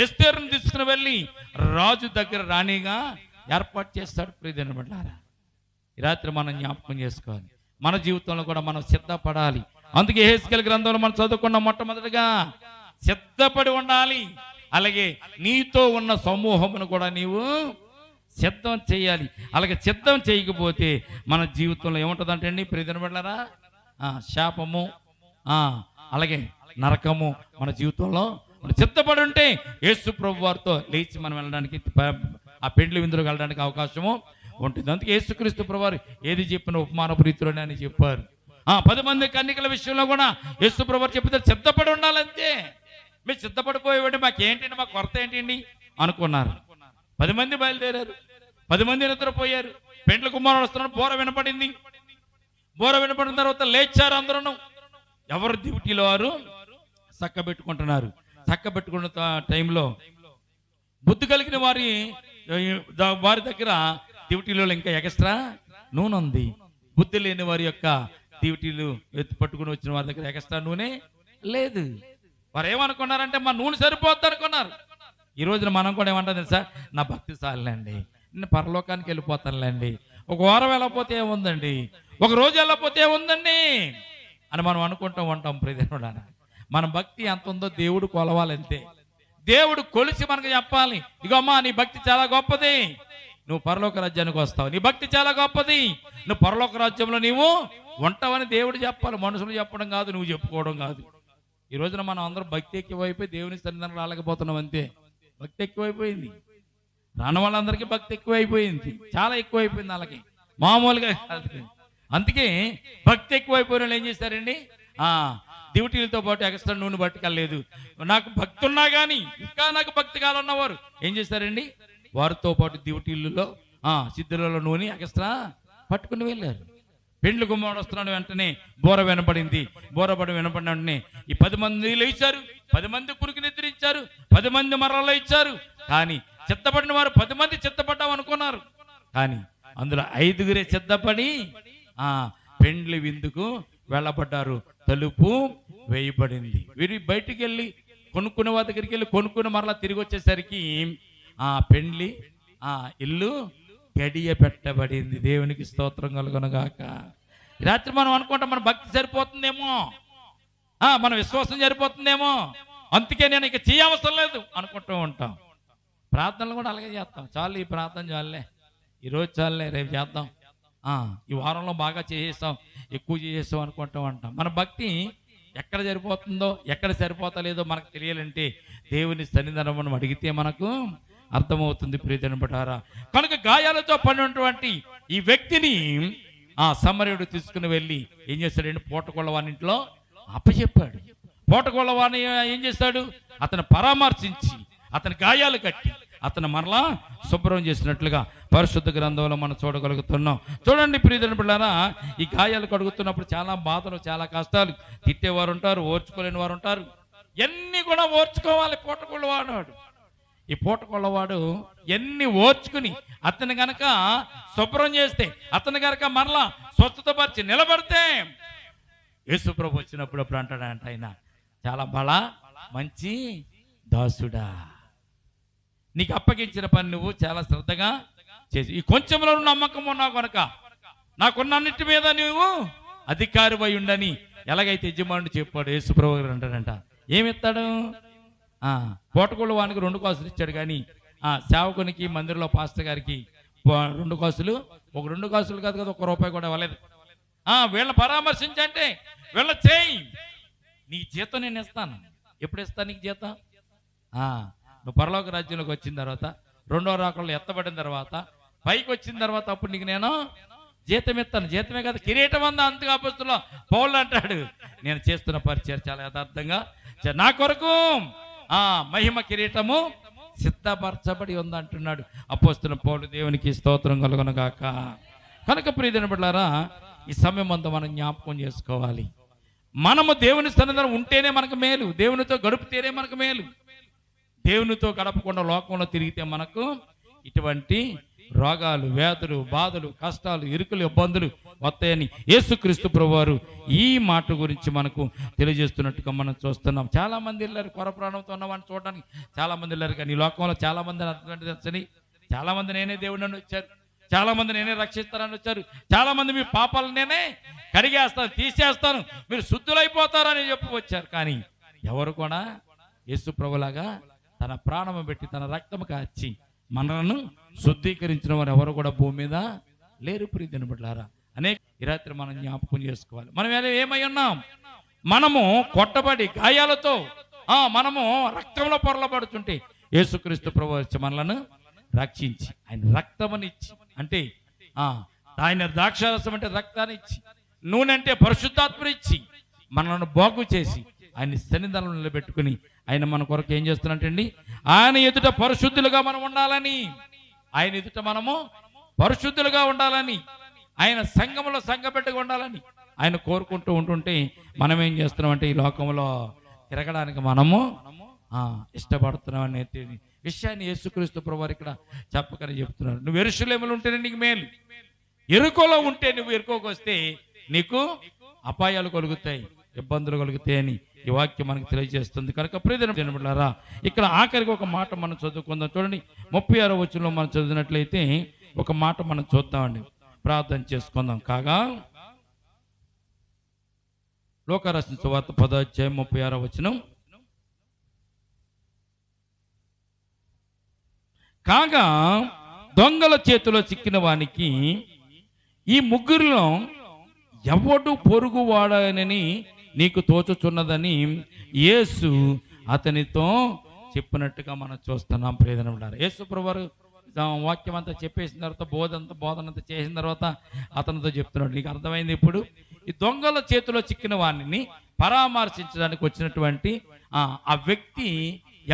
ఎస్తేరును తీసుకుని వెళ్ళి రాజు దగ్గర రాణిగా ఏర్పాటు చేస్తాడు. ప్రియమైనవారా, ఈ రాత్రి మనం జ్ఞాపకం చేసుకోవాలి, మన జీవితంలో కూడా మనం సిద్ధపడాలి. అందుకే యెహెజ్కేలు గ్రంథంలో మనం చదువుకున్న మొట్టమొదటిగా సిద్ధపడి ఉండాలి. అలాగే నీతో ఉన్న సమూహమును కూడా నీవు సిద్ధం చేయాలి. అలాగే సిద్ధం చేయకపోతే మన జీవితంలో ఏముంటుందంటే అండి, ప్రియమైనవారా, శాపము, అలాగే నరకము మన జీవితంలో. మనం సిద్ధపడి ఉంటే యేసు ప్రభు వారితో లేచి మనం వెళ్ళడానికి, ఆ పెండ్లి విందులోకి వెళ్ళడానికి అవకాశము ఉంటుంది. అందుకే యేసుక్రీస్తు ప్రభువారు ఏది చెప్పిన ఉపమానపు రీతిలోనే అని చెప్పారు. 10 మంది కన్యకల విషయంలో కూడా యేసు ప్రభువారు చెప్పితే సిద్ధపడి ఉండాలంతే. మీరు సిద్ధపడిపోయేవాడి మాకేంటండి, మా కొరత ఏంటండి అనుకున్నారు. 10 మంది బయలుదేరారు, 10 మంది నిద్రపోయారు. పెండ్లి కుమారుడు వస్తున్నాడు, బోర వినపడింది. బోర వినపడిన తర్వాత లేచారు అందరూ. ఎవరు డ్యూటీలో వారు చక్క పెట్టుకుంటున్నారు. చక్క పెట్టుకున్న టైంలో బుద్ధి కలిగిన వారి దగ్గర డ్యూటీలో ఇంకా ఎక్స్ట్రా నూనె ఉంది. బుద్ధి లేని వారి యొక్క డ్యూటీలు పట్టుకుని వచ్చిన వారి దగ్గర ఎక్స్ట్రా నూనె లేదు. వారు ఏమనుకున్నారంటే మా నూనె సరిపోద్ది అనుకున్నారు. ఈ రోజున మనం కూడా ఏమంటాం తెలుసా, నా భక్తి చాలండి, నేను పరలోకానికి వెళ్ళిపోతానులేండి, ఒక వారం వెళ్ళకపోతే ఏముందండి, ఒక రోజు వెళ్ళకపోతే ఏముందండి అని మనం అనుకుంటూ ఉంటాం. ప్రియదేవుడా, మన భక్తి ఎంత ఉందో దేవుడు కొలవాలంతే. దేవుడు కొలిసి మనకు చెప్పాలి, ఇగో అమ్మా నీ భక్తి చాలా గొప్పది, నువ్వు పరలోక రాజ్యానికి వస్తావు, నీ భక్తి చాలా గొప్పది, నువ్వు పరలోక రాజ్యంలో నీవు ఉంటావని దేవుడు చెప్పాలి. మనుషులు చెప్పడం కాదు, నువ్వు చెప్పుకోవడం కాదు. ఈ రోజున మనం అందరం భక్తి ఎక్కువైపోయి దేవుని సన్నిధానం రాలేకపోతున్నాం అంతే. భక్తి ఎక్కువైపోయింది, రాని వాళ్ళందరికీ భక్తి ఎక్కువైపోయింది, చాలా ఎక్కువైపోయింది వాళ్ళకి, మామూలుగా కాదు. అందుకే భక్తి ఎక్కువైపోయిన వాళ్ళు ఏం చేశారండి, డ్యూటీలతో పాటు ఎక్స్ట్రా నూనె పట్టుకెళ్ళలేదు. నాకు భక్తి ఉన్నా కానీ ఇంకా నాకు భక్తి కావాలన్నవారు ఏం చేశారండి, వారితో పాటు డ్యూటీలలో సిద్ధులలో నూనె ఎక్స్ట్రా పట్టుకుని వెళ్ళారు. పెండ్లి కుమారుడు వస్తున్నాడు, వెంటనే బోర వినపడింది. బోరబడి వినపడిన వెంటనే ఈ 10 మంది లేచారు, 10 మంది కురికి నిద్రించారు, 10 మంది మరలా ఇచ్చారు. కానీ చిత్తపడిన వారు 10 మంది చిత్తపడ్డాం అనుకున్నారు. కానీ అందులో 5గురే సిద్ధపడి పెండ్లి విందుకు వెళ్ళబడ్డారు. తలుపు వేయబడింది. వీరు బయటికి వెళ్ళి కొనుక్కునే వారి దగ్గరికి వెళ్ళి కొనుక్కుని మరలా తిరిగి వచ్చేసరికి పెండ్లి ఇల్లు గడియ పెట్టబడింది. దేవునికి స్తోత్రం కలుగునుగాక. రాత్రి మనం అనుకుంటాం మన భక్తి సరిపోతుందేమో, మన విశ్వాసం సరిపోతుందేమో, అందుకే నేను ఇక చేయవసరం లేదు అనుకుంటూ ఉంటాం. ప్రార్థనలు కూడా అలాగే చేస్తాం. చాలు ఈ ప్రార్థన చాలులే, ఈరోజు చాలులే, రేపు చేద్దాం, ఈ వారంలో బాగా చేసేస్తాం, ఎక్కువ చేసేస్తాం అనుకుంటూ ఉంటాం. మన భక్తి ఎక్కడ సరిపోతుందో ఎక్కడ సరిపోతలేదో మనకు తెలియాలంటే దేవుని సన్నిధానం మనం అడిగితే మనకు అర్థమవుతుంది. ప్రియమైనవారా, కనుక గాయాలతో పడినటువంటి ఈ వ్యక్తిని సమరయుడు తీసుకుని వెళ్ళి ఏం చేస్తాడంటే పూటకొళ్ళవాని ఇంట్లో అప్పచెప్పాడు. పూటకొళ్ళవాని ఏం చేస్తాడు, అతను పరామర్శించి అతని గాయాలు కట్టి అతను మరలా శుభ్రం చేసినట్లుగా పరిశుద్ధ గ్రంథంలో మనం చూడగలుగుతున్నాం. చూడండి ప్రియమైనవారా, ఈ గాయాలు కడుగుతున్నప్పుడు చాలా బాధలు, చాలా కష్టాలు, తిట్టేవారు ఉంటారు, ఓర్చుకోలేని వారు ఉంటారు. ఎన్ని కూడా ఓర్చుకోవాలి పూటకొళ్ళవాడు. ఈ పూటకొళ్ళవాడు ఎన్ని ఓర్చుకుని అతను గనక శుభ్రం చేస్తే, అతను గనక మరలా స్వస్థతపరిచి నిలబడితే యేసు ప్రభు వచ్చినప్పుడు అప్పుడు అంటాడంట, ఆయన చాలా బల మంచి దాసుడా, నీకు అప్పగించిన పని నువ్వు చాలా శ్రద్ధగా చేసి ఈ కొంచెంలో నమ్మకం ఉన్నావు కనుక నాకున్న అన్నిటి మీద నువ్వు అధికారివై ఉండని ఎలాగైతే యజమానుడు చెప్పాడు. యేసు ప్రభు గారు అంటాడంట, ఏమిస్తాడు, పూటకోళ్ళ వానికి 2 కాసులు ఇచ్చాడు. కానీ సేవకునికి మందిరంలో పాస్టర్ గారికి 2 కాసులు, ఒక 2 కాసులు కాదు కదా, 1 రూపాయి కూడా ఇవ్వలేదు. వీళ్ళ పరామర్శించంటే వీళ్ళ చేయి, నీ జీతం నేను ఇస్తాను. ఎప్పుడు ఇస్తాను నీకు జీతం? నువ్వు పరలోక రాజ్యంలోకి వచ్చిన తర్వాత, రెండో రాకల్లో ఎత్తబడిన తర్వాత, పైకి వచ్చిన తర్వాత అప్పుడు నీకు నేను జీతం ఇస్తాను. జీతమే కదా, కిరీటం అందా. అంతగా అపొస్తలుడు పౌలు అంటాడు, నేను చేస్తున్న పరిచయం చాలా యథార్థంగా నా కొరకు మహిమ కిరీటము సిద్ధపరచబడి ఉంది అంటున్నాడు అపొస్తలుడు పౌలు. దేవునికి స్తోత్రం కలుగును గాక. కనుక ప్రియమైన బిడ్డలారా, ఈ సమయం అంతా మనం జ్ఞాపకం చేసుకోవాలి. మనము దేవుని సన్నిధిలో ఉంటేనే మనకు మేలు, దేవునితో గడుపుతేనే మనకు మేలు. దేవునితో గడపకుండా లోకంలో తిరిగితే మనకు ఇటువంటి రోగాలు, వ్యాధులు, బాధలు, కష్టాలు, ఇరుకులు, ఇబ్బందులు వస్తాయని యేసుక్రీస్తు ప్రభువారు ఈ మాట గురించి మనకు తెలియజేస్తున్నట్టుగా మనం చూస్తున్నాం. చాలా మంది వెళ్ళారు, కొర ప్రాణంతో ఉన్నవాడిని చూడడానికి చాలా మంది వెళ్ళారు. కానీ ఈ లోకంలో చాలా మంది అర్థం, చాలా మంది నేనే దేవుడిని వచ్చారు, చాలా మంది నేనే రక్షిస్తానని వచ్చారు, చాలా మంది మీ పాపాలను నేనే కడిగేస్తాను, తీసేస్తాను, మీరు శుద్ధులైపోతారని చెప్పి వచ్చారు. కానీ ఎవరు కూడా యేసు ప్రభులాగా తన ప్రాణము పెట్టి తన రక్తము కాచి మనలను శుద్ధీకరించిన వారు ఎవరు కూడా భూమి మీద లేరు. ప్రియమైన బిడ్డలారా, అనేక ఈ రాత్రి మనం జ్ఞాపకం చేసుకోవాలి. మనం ఏమై ఉన్నాం? మనము కొట్టబడి గాయాలతో మనము రక్తంలో పొరలబడుతుంటే యేసుక్రీస్తు ప్రభువు వచ్చి మనలను రక్షించి ఆయన రక్తమునిచ్చి, అంటే ఆయన ద్రాక్షారసం అంటే రక్తాన్ని ఇచ్చి, నూనె అంటే పరిశుద్ధాత్మనిచ్చి మనల్ని బాగు చేసి ఆయన సన్నిధానంలో నిలబెట్టుకుని ఆయన మన కొరకు ఏం చేస్తున్నట్టండి, ఆయన ఎదుట పరిశుద్ధులుగా మనం ఉండాలని, ఆయన ఎదుట మనము పరిశుద్ధులుగా ఉండాలని, ఆయన సంఘములో సంఘబిడ్డగా ఉండాలని ఆయన కోరుకుంటూ ఉంటుంటే మనం ఏం చేస్తున్నామంటే ఈ లోకంలో తిరగడానికి మనము ఇష్టపడుతున్నాం అనే విషయాన్ని యేసుక్రీస్తు ప్రభువారు ఇక్కడ చెప్పకనే చెప్తున్నారు. నువ్వు యెరూషలేములో ఉంటేనే నీకు మేలు, ఎరుకోలో ఉంటే నువ్వు ఎరుకోకు వస్తే నీకు అపాయాలు కలుగుతాయి, ఇబ్బందులు కలుగుతాయి అని ఈ వాక్యం మనకు తెలియజేస్తుంది. కనుక ప్రియమైన బిడ్డలారా, ఇక్కడ ఆఖరికి ఒక మాట మనం చదువుకుందాం. చూడండి, 36వ వచనంలో మనం చదివినట్లయితే ఒక మాట మనం చూద్దామండి, ప్రార్థన చేసుకుందాం. కాగా లోకా రాసిన సువార్త 10వ అధ్యాయం 36వ వచనం. కాగా దొంగల చేతిలో చిక్కిన వానికి ఈ ముగ్గురిలో ఎవడు పొరుగువాడనని నీకు తోచుచున్నదని యేసు అతనితో చెప్పినట్టుగా మనం చూస్తున్నాం. ప్రియమైన బిడ్డలారా, యేసు ప్రభువారు వాక్యం అంతా చెప్పేసిన తర్వాత, బోధన అంతా చేసిన తర్వాత అతనితో చెప్తున్నాడు, నీకు అర్థమైంది ఇప్పుడు? ఈ దొంగల చేతిలో చిక్కిన వాణిని పరామర్శించడానికి వచ్చినటువంటి ఆ వ్యక్తి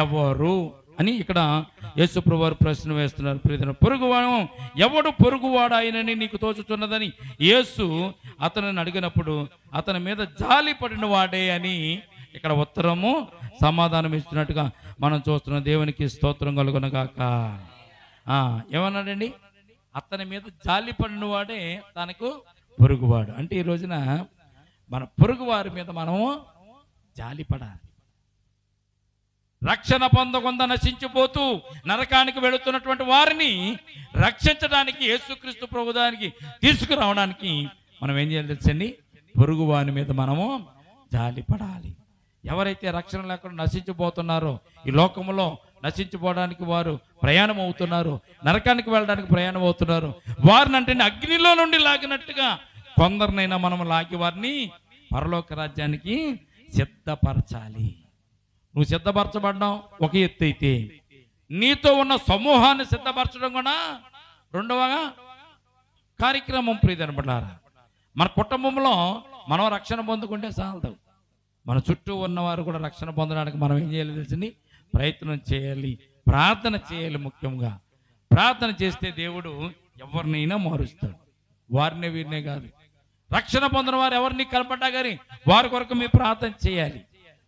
ఎవరు అని ఇక్కడ యేసు ప్రభువారు ప్రశ్న వేస్తున్నారు. ప్రియమైన పొరుగువాడు ఎవడు పొరుగువాడాయనని నీకు తోచుచున్నదని యేసు అతనిని అడిగినప్పుడు అతని మీద జాలి పడిన వాడే అని ఇక్కడ ఉత్తరము సమాధానం ఇస్తున్నట్టుగా మనం చూస్తున్నాం. దేవునికి స్తోత్రం కలుగును గాక. ఏమన్నాడండి? అతని మీద జాలి పడిన వాడే తనకు పొరుగువాడు. అంటే ఈ రోజున మన పొరుగువారి మీద మనము జాలి పడాలి. రక్షణ పొందకుండా నశించిపోతూ నరకానికి వెళుతున్నటువంటి వారిని రక్షించడానికి యేసుక్రీస్తు ప్రభుదానికి తీసుకురావడానికి మనం ఏం చేయాలి తెలుసండి? పొరుగు వారి మీద మనము జాలి పడాలి. ఎవరైతే రక్షణ లేకుండా నశించిపోతున్నారో, ఈ లోకంలో నశించిపోవడానికి వారు ప్రయాణం అవుతున్నారు, నరకానికి వెళ్ళడానికి ప్రయాణం అవుతున్నారు, వారిని అంటే అగ్నిలో నుండి లాగినట్టుగా కొందరినైనా మనం లాగి వారిని పరలోక రాజ్యానికి సిద్ధపరచాలి. నువ్వు సిద్ధపరచబడ్డావు ఒక ఎత్తు అయితే, నీతో ఉన్న సమూహాన్ని సిద్ధపరచడం కూడా రెండవ కార్యక్రమం. ప్రియమైన బిడ్డలారా, మన కుటుంబంలో మనం రక్షణ పొందుకుంటే చాలదు, మన చుట్టూ ఉన్నవారు కూడా రక్షణ పొందడానికి మనం ఏం చేయాలి తెలిసింది? ప్రయత్నం చేయాలి, ప్రార్థన చేయాలి. ముఖ్యంగా ప్రార్థన చేస్తే దేవుడు ఎవరినైనా మారుస్తాడు. వారినే వీరినే కాదు, రక్షణ పొందిన వారు ఎవరిని కనపడ్డా కానీ వారి కొరకు మీరు ప్రార్థన చేయాలి.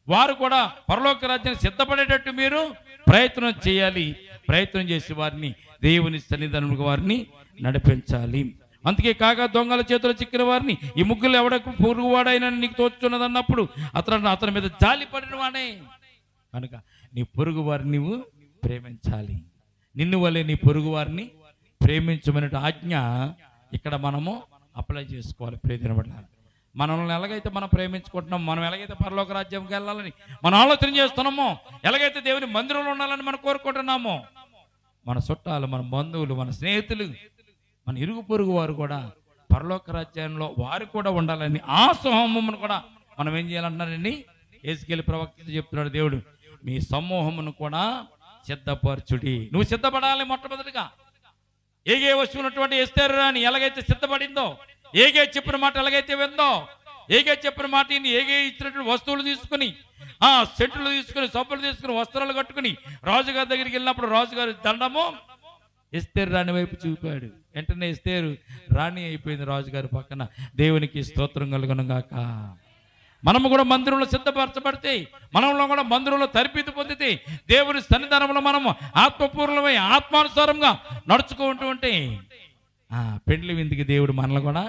వారు కూడా పరలోక రాజ్యాన్ని సిద్ధపడేటట్టు మీరు ప్రయత్నం చేయాలి. ప్రయత్నం చేసి వారిని దేవుని సన్నిధానంలో వారిని నడిపించాలి. అందుకే కాగా దొంగల చేతులు చిక్కిన వారిని ఈ ముగ్గురు ఎవడకు పొరుగువాడైనా నీకు తోచుతున్నది అన్నప్పుడు అతని మీద జాలి పడిన వాడే. కనుక నీ పొరుగు వారిని నువ్వు ప్రేమించాలి. నిన్ను వల్లే నీ పొరుగు వారిని ప్రేమించమనే ఆజ్ఞ ఇక్కడ మనము అప్లై చేసుకోవాలి. ప్రియమైన మనల్ని ఎలాగైతే మనం ప్రేమించుకుంటున్నామో, మనం ఎలాగైతే పరలోక రాజ్యంకి వెళ్ళాలని మనం ఆలోచన చేస్తున్నామో, ఎలాగైతే దేవుని మందిరంలో ఉండాలని మనం కోరుకుంటున్నామో, మన చుట్టాలు, మన బంధువులు, మన స్నేహితులు, మన ఇరుగు పొరుగు వారు కూడా పరలోక రాజ్యంలో వారు కూడా ఉండాలని ఆ సమూహమును కూడా మనం ఏం చేయాలంటున్నారండి? యేసుకేలు ప్రవక్త చెప్తున్నాడు, దేవుడు మీ సమూహమును కూడా సిద్ధపరచుడి. నువ్వు సిద్ధపడాలి. మొట్టమొదటిగా ఏగే వస్తున్నటువంటి ఎస్తేరు రాణి ఎలాగైతే సిద్ధపడిందో, ఏగే చెప్పిన మాట ఎలాగైతే విందో, ఏగే చెప్పిన మాట ఏగే ఇచ్చినటువంటి వస్తువులు తీసుకుని, సెంట్లు తీసుకుని, సబ్బులు తీసుకుని, వస్త్రాలు కట్టుకుని రాజుగారి దగ్గరికి వెళ్ళినప్పుడు రాజుగారి దండము ఎస్తేరు రాణి వైపు చూపాడు. వెంటనే ఎస్తేరు రాణి అయిపోయింది రాజుగారి పక్కన. దేవునికి స్తోత్రం కలుగును గాక. మనము కూడా మందిరంలో సిద్ధపరచబడితే, మనలో కూడా మందిరంలో తరబీదు పొందితే, దేవుని సన్నిధానంలో మనము ఆత్మపూర్ణమై ఆత్మానుసారంగా నడుచుకుంటూ ఉంటే పెండ్లి విందుకి దేవుడు మనల్ని కూడా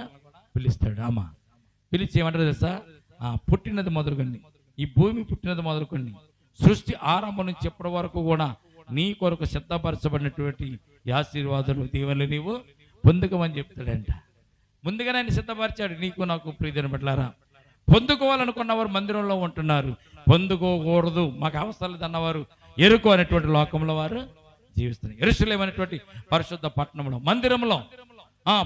పిలుస్తాడు. అమ్మా పిలిచి ఏమంటారు తెలుసా? పుట్టినది మొదలుకొని, ఈ భూమి పుట్టినది మొదలుకొని, సృష్టి ఆరంభం నుంచి ఎప్పటి వరకు కూడా నీ కొరకు సిద్ధపరచబడినటువంటి ఆశీర్వాదాలు దీవెనలు నీవు పొందుకోమని చెప్తాడంట. ముందుగానే ఆయన సిద్ధపరిచాడు. నీకు నాకు ప్రియమైన బిడ్డలారా, పొందుకోవాలనుకున్నవారు మందిరంలో ఉంటున్నారు, పొందుకోకూడదు మాకు అవసరం లేదన్నవారు ఎరుకు అనేటువంటి లోకంలో వారు జీవిస్తున్నారు. యెరూషలేము అనేటువంటి పరిశుద్ధ పట్టణంలో, మందిరంలో,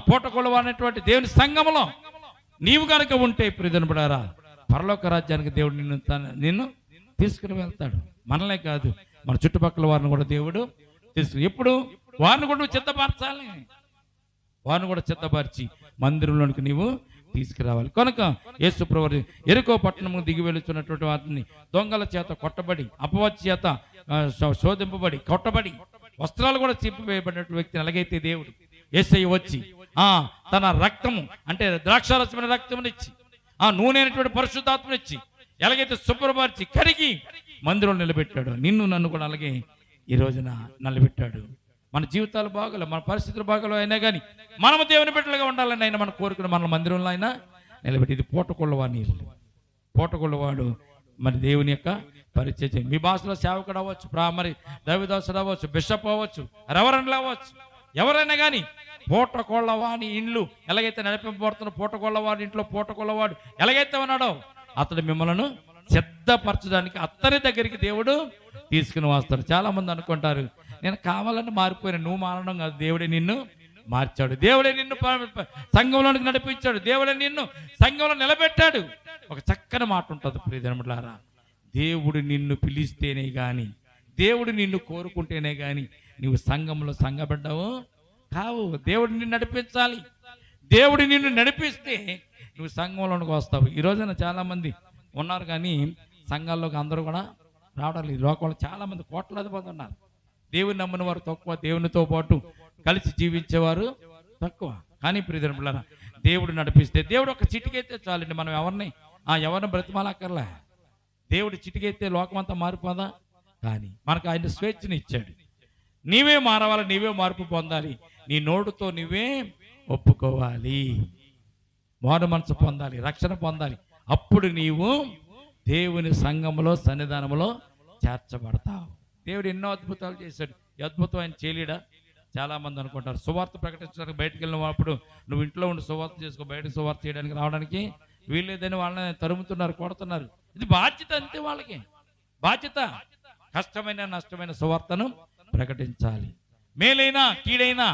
పూటకొలువ అనేటువంటి దేవుని సంఘంలో నీవు కనుక ఉంటే ప్రియమైన బిడ్డలారా, పరలోక రాజ్యానికి దేవుడు నిన్ను తీసుకుని వెళ్తాడు. మనలే కాదు, మన చుట్టుపక్కల వారిని కూడా దేవుడు తీసుకుని, ఎప్పుడు వారిని కూడా నువ్వు సిద్ధపరచాలి. వారిని కూడా సిద్ధపరిచి మందిరంలోనికి నీవు తీసుకురావాలి. కనుక యేసు ప్రభువు యెరికో పట్టణము దిగి వెళుతున్నటువంటి వారిని దొంగల చేత కొట్టబడి, అపవాది చేత శోధింపబడి, కొట్టబడి, వస్త్రాలు కూడా చింపివేయబడినటువంటి వ్యక్తిని ఎలాగైతే దేవుడు యేసయ్య వచ్చి తన రక్తము అంటే ద్రాక్షారసమైన రక్తమునిచ్చి, నూనె అయినటువంటి పరిశుద్ధాత్మనిచ్చి ఎలాగైతే శుభ్రపరిచి కడిగి మందిరంలో నిలబెట్టాడు, నిన్ను నన్ను కూడా అలాగే ఈ రోజున నిలబెట్టాడు. మన జీవితాలు బాగోలే, మన పరిస్థితులు బాగోలే అయినా కానీ మనము దేవుని బిడ్డలుగా ఉండాలని ఆయన మనం కోరుకుని మన మందిరంలో అయినా నిలబెట్టి, ఇది పూటకొల్లవాడి నీళ్ళు. పూటకొల్లవాడు మరి దేవుని యొక్క పరిచయం. మీ భాషలో సేవకుడు అవ్వచ్చు, మరి దైవదాసుడు అవ్వచ్చు, బిషప్ అవ్వచ్చు, రెవరెండ్లు అవ్వచ్చు, ఎవరైనా కానీ పూటకొల్లవాడి ఇండ్లు ఎలాగైతే నడిపింపబడుతున్న పూటకొల్లవాడి ఇంట్లో పూటకొల్లవాడు ఎలాగైతే ఉన్నాడో అతడు మిమ్మల్ని సిద్ధపరచడానికి అతని దగ్గరికి దేవుడు తీసుకుని వస్తాడు. చాలా మంది అనుకుంటారు, నేను కావాలని మారిపోయాను. నువ్వు మారడం కాదు, దేవుడే నిన్ను మార్చాడు, దేవుడే నిన్ను సంఘంలోనికి నడిపించాడు, దేవుడే నిన్ను సంఘంలో నిలబెట్టాడు. ఒక చక్కని మాట ఉంటుంది ప్రియజనులారా, దేవుడు నిన్ను పిలిస్తేనే కానీ, దేవుడు నిన్ను కోరుకుంటేనే కానీ నువ్వు సంఘంలో సంఘబడ్డావు కావు. దేవుడు నిన్ను నడిపించాలి. దేవుడు నిన్ను నడిపిస్తే నువ్వు సంఘంలోనికి వస్తావు. ఈ రోజున చాలామంది ఉన్నారు కానీ సంఘాల్లోకి అందరూ కూడా రావడం లేదు. లోకంలో చాలామంది కోట్లాది మంది ఉన్నారు. దేవుని నమ్మిన వారు తక్కువ, దేవునితో పాటు కలిసి జీవించేవారు తక్కువ. కానీ ప్రియజనులారా, దేవుడు నడిపిస్తే, దేవుడు ఒక చిటికైతే చాలండి. మనం ఎవరిని బ్రతిమాలక్కర్లే. దేవుడు చిటికైతే లోకమంతా మారిపోదా? కానీ మనకు ఆయన స్వేచ్ఛని ఇచ్చాడు. నీవే మారవాలి, నీవే మార్పు పొందాలి, నీ నోటితో నీవే ఒప్పుకోవాలి, మారు మనసు పొందాలి, రక్షణ పొందాలి. అప్పుడు నీవు దేవుని సంఘములో సన్నిధానంలో చేర్చబడతావు. దేవుడు ఎన్నో అద్భుతాలు చేశాడు. ఈ అద్భుతం ఆయన చేయలేడా? చాలామంది అనుకుంటారు సువార్త ప్రకటించడానికి బయటకు వెళ్ళినప్పుడు నువ్వు ఇంట్లో ఉండి సువార్త చేసుకో, బయటకు సువార్త చేయడానికి రావడానికి వీల్లేదని వాళ్ళని తరుముతున్నారు, కొడుతున్నారు. ఇది బాధ్యత, అంతే వాళ్ళకి బాధ్యత. కష్టమైన నష్టమైన సువార్తను ప్రకటించాలి. మేలైనా కీడైనా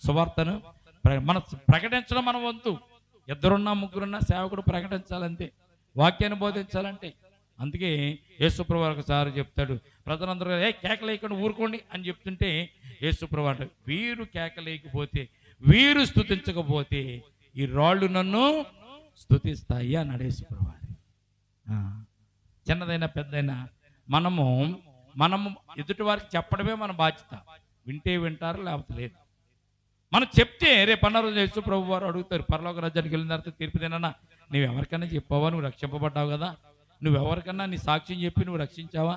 సువార్తను మన ప్రకటించడం మన వంతు. ఇద్దరున్నా ముగ్గురున్నా సేవకుడు ప్రకటించాలంతే, వాక్యాన్ని బోధించాలంటే. అందుకే యేసుప్రభువు ఒకసారి చెప్తాడు, ప్రజలందరూ కేకలేయకుండా ఊరుకోండి అని చెప్తుంటే యేసుప్రభువు అంటాడు, వీరు కేకలేయకపోతే, వీరు స్తుతించకపోతే ఈ రాళ్ళు నన్ను స్తుతిస్తాయి అన్నాడు యేసుప్రభువు. చిన్నదైనా పెద్దైనా మనము ఎదుటి వారికి చెప్పడమే మన బాధ్యత. వింటే వింటారు, లేకపోతే లేదు. మనం చెప్తే రేపు అన్న రోజు యేసుప్రభువు వారు అడుగుతారు, పరలోక రాజ్యానికి వెళ్ళిన తర్వాత తీర్పు తినన్నా నువ్వు ఎవరికైనా చెప్పావా? నువ్వు రక్షింపబడ్డావు కదా, నువ్వెవరికన్నా నీ సాక్ష్యం చెప్పి నువ్వు రక్షించావా?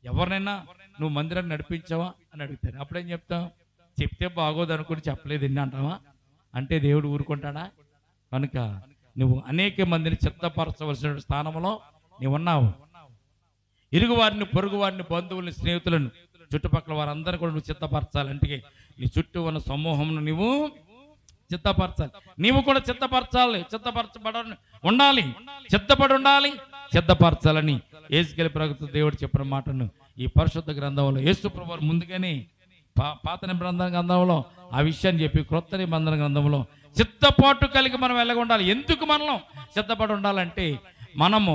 ఎవరినైనా నువ్వు మందిరాన్ని నడిపించావా అని అడుగుతారు. అప్పుడేం చెప్తావు? చెప్తే బాగోదు అనుకుని చెప్పలేదు ఎన్ని అంటావా? అంటే దేవుడు ఊరుకుంటాడా? కనుక నువ్వు అనేక మందిని చిత్తపరచవలసిన స్థానంలో నీవు ఉన్నావు. ఇరుగు వారిని, పొరుగు వారిని, బంధువుల్ని, స్నేహితులను, చుట్టుపక్కల వారందరూ కూడా నువ్వు చిత్తపరచాలంటే నీ చుట్టూ ఉన్న సమూహంను నువ్వు చిత్తపరచాలి. నీవు కూడా చిత్తపరచాలి, ఉండాలి, చిత్తపడి ఉండాలి, సిద్ధపరచాలని యేసుకేలు ప్రవక్త దేవుడు చెప్పిన మాటను ఈ పరిశుద్ధ గ్రంథంలో యేసుప్రభువు ముందుగానే పాత నిబంధన గ్రంథంలో ఆ విషయాన్ని చెప్పి క్రొత్త నిబంధన గ్రంథంలో సిద్ధపాటు కలిగి మనం వెళ్ళగా ఉండాలి. ఎందుకు మనం సిద్ధపడి ఉండాలంటే మనము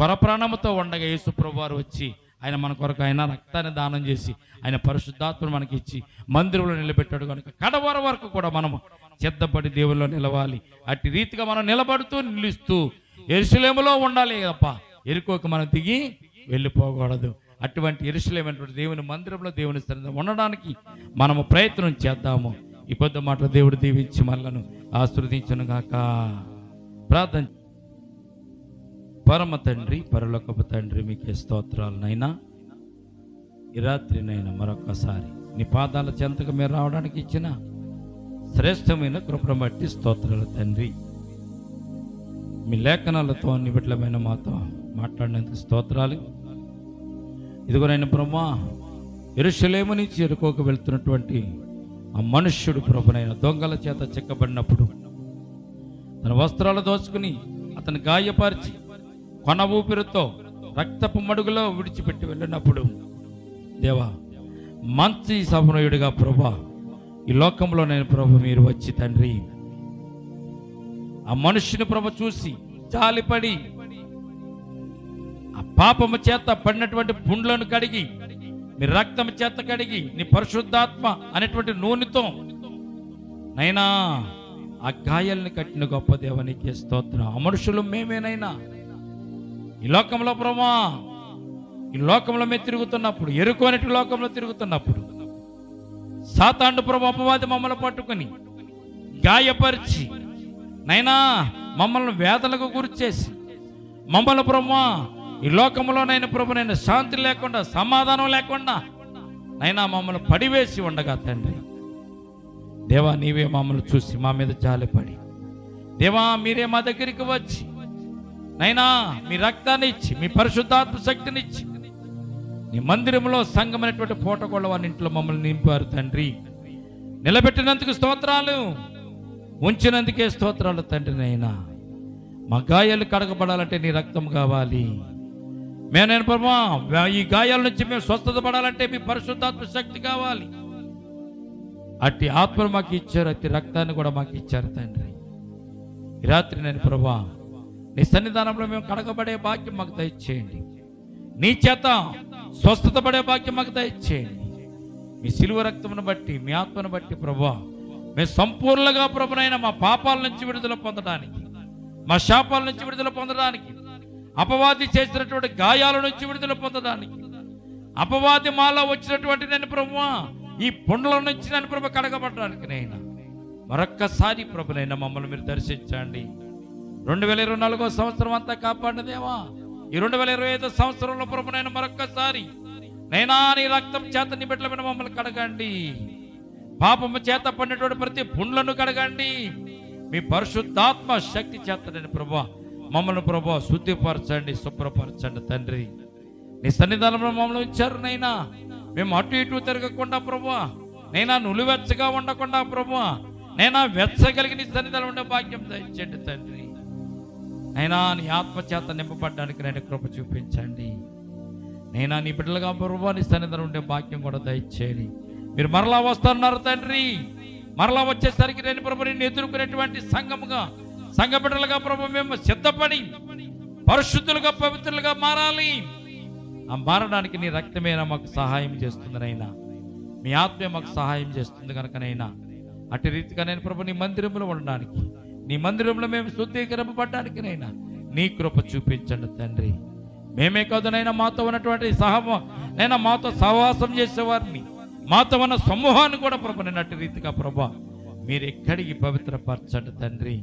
పరప్రాణముతో ఉండగా యేసు ప్రభువు వారు వచ్చి ఆయన మన కొరకు ఆయన రక్తాన్ని దానం చేసి ఆయన పరిశుద్ధాత్మను మనకి ఇచ్చి మందిరంలో నిలబెట్టాడు కనుక కడవర వరకు కూడా మనము సిద్ధపడి దేవుల్లో నిలవాలి. అట్టి రీతిగా మనం నిలబడుతూ నిలుస్తూ యెరూషలేములో ఉండాలి తప్ప ఎరుకోక మనం దిగి వెళ్ళిపోకూడదు. అటువంటి యెరూషలేమైనటువంటి దేవుని మందిరంలో దేవుని సన్నిధిలో ఉండడానికి మనము ప్రయత్నం చేద్దాము. ఈ కొద్ది మాటలు దేవుడు దీవించి మనలను ఆశీర్వదించును గాక. ప్రార్థన. పరమ తండ్రి, పరలోకపు తండ్రి, మీకే స్తోత్రాలు నైనా. ఈ రాత్రినైనా మరొకసారి నీ పాదాల చెంతకు మీరు రావడానికి ఇచ్చిన శ్రేష్టమైన కృపను బట్టి స్తోత్రాలు తండ్రి. మీ లేఖనాలతో నిబిడమైన మాతో మాట్లాడినందుకు స్తోత్రాలు. ఇదిగోనైనా బ్రహ్మ, యెరూషలేము నుంచి ఎరుకోకు వెళ్తున్నటువంటి ఆ మనుష్యుడు ప్రభునైన దొంగల చేత చెక్కబడినప్పుడు తన వస్త్రాలు దోచుకుని అతను గాయపరిచి కొన ఊపిరితో రక్తపు మడుగులో విడిచిపెట్టి వెళ్ళినప్పుడు దేవా, మంచి సమరయుడిగా ప్రభా ఈ లోకంలో నేను ప్రభు మీరు వచ్చి తండ్రి ఆ మనుష్యుని ప్రభు చూసి జాలిపడి ఆ పాపము చేత పడినటువంటి పుండ్లను కడిగి మీ రక్తము చేత కడిగి నీ పరిశుద్ధాత్మ అనేటువంటి నూనెతో నైనా ఆ గాయాలని కట్టిన గొప్ప దేవునికి స్తోత్రం. ఆ మనుషులు మేమేనైనా ఈ లోకంలో ప్రభా, ఈ లోకంలో మేము తిరుగుతున్నప్పుడు, ఎరుకోనటి లోకంలో తిరుగుతున్నప్పుడు సాతాండు ప్రభు అపవాది మమ్మల్ని పట్టుకుని గాయపరిచి నైనా మమ్మల్ని వేదనకు గురిచేసి మమ్మల్ని ప్రభా ఈ లోకంలో నైనా ప్రభు నైనా శాంతి లేకుండా సమాధానం లేకుండా నైనా మమ్మల్ని పడివేసి ఉండగా తండ్రి దేవా, నీవే మమ్మల్ని చూసి మా మీద జాలిపడి దేవా మీరే మా దగ్గరికి వచ్చి నైనా మీ రక్తాన్ని ఇచ్చి మీ పరిశుద్ధాత్మ శక్తిని ఇచ్చి నీ మందిరంలో సంఘమైనటువంటి పూటగొళ్ళ వారి ఇంట్లో మమ్మల్ని నింపారు తండ్రి. నిలబెట్టినందుకు స్తోత్రాలు, ఉంచినందుకే స్తోత్రాలు తండ్రి. నైనా మా గాయాలు కడగబడాలంటే నీ రక్తం కావాలి. నేను ప్రభా ఈ గాయాల నుంచి మేము స్వస్థత పడాలంటే మీ పరిశుద్ధాత్మ శక్తి కావాలి. అట్టి ఆత్మను మాకు ఇచ్చారు, అట్టి రక్తాన్ని కూడా మాకు ఇచ్చారు తండ్రి. ఈ రాత్రి నేను ప్రభా నీ సన్నిధానంలో మేము కడగబడే భాగ్యం మాకు దయచేయండి. నీ చేత స్వస్థత పడే భాగ్యం మాకు దయచేయండి. మీ శిలువ రక్తమును బట్టి మీ ఆత్మను బట్టి ప్రభా మేము సంపూర్ణంగా ప్రభునైనా మా పాపాల నుంచి విడుదల పొందడానికి, మా శాపాల నుంచి విడుదల పొందడానికి, అపవాది చేసినటువంటి గాయాల నుంచి విడుదల పొందడానికి, అపవాది మాలో వచ్చినటువంటి నేను ప్రభువా ఈ పుండ్ల నుంచి నేను ప్రభు కడగబడడానికి నైనా మరొక్కసారి ప్రభునైనా మమ్మల్ని మీరు దర్శించండి. 2024 సంవత్సరం అంతా కాపాడినదేవా, ఈ 2025 సంవత్సరంలో ప్రభునైనా మరొక్కసారి నైనా నీ రక్తం చేత నీ బిడ్డల మమ్మల్ని కడగండి. పాపము చేత పడినటువంటి ప్రతి పుండ్లను కడగండి. మీ పరిశుద్ధాత్మ శక్తి చేత నేను ప్రభా మమ్మల్ని ప్రభా శుద్ధిపరచండి, శుభ్రపరచండి తండ్రి. నీ సన్నిధానంలో మమ్మల్ని ఉంచారు నైనా. మేము అటు ఇటు తిరగకుండా ప్రభా నైనా నులివెచ్చగా ఉండకుండా ప్రభా నైనా వెచ్చగలిగి నీ సన్నిధానం ఉండే భాగ్యం దయచేయండి తండ్రి. నైనా నీ ఆత్మ చేత నింపబడ్డానికి నేను కృప చూపించండి. నైనా నీ బిడ్డలుగా ప్రభా నీ సన్నిధానం ఉండే భాగ్యం కూడా దయచేయండి. మీరు మరలా వస్తున్నారు తండ్రి. మరలా వచ్చేసరికి నేను ప్రభు నిన్ను ఎదుర్కొనేటువంటి సంఘముగా, సంఘ బిడ్డలుగా ప్రభు మేము సిద్ధపడి పరిశుద్ధులుగా పవిత్రులుగా మారాలి. ఆ మారడానికి నీ రక్తమేనా మాకు సహాయం చేస్తుంది నైనా, మీ ఆత్మే మాకు సహాయం చేస్తుంది కనుకనైనా అటు రీతిగా నేను ప్రభు నీ మందిరంలో ఉండడానికి, నీ మందిరంలో మేము శుద్ధీకరింపబడ్డానికి నైనా నీ కృప చూపించండి తండ్రి. మేమే కాదునైనా మాతో ఉన్నటువంటి నైనా మాతో సహవాసం చేసేవారిని, మాతో ఉన్న సమూహాన్ని కూడా ప్రభు నేను అటు రీతిగా ప్రభా మీరు ఎక్కడికి పవిత్రపరచండి తండ్రి.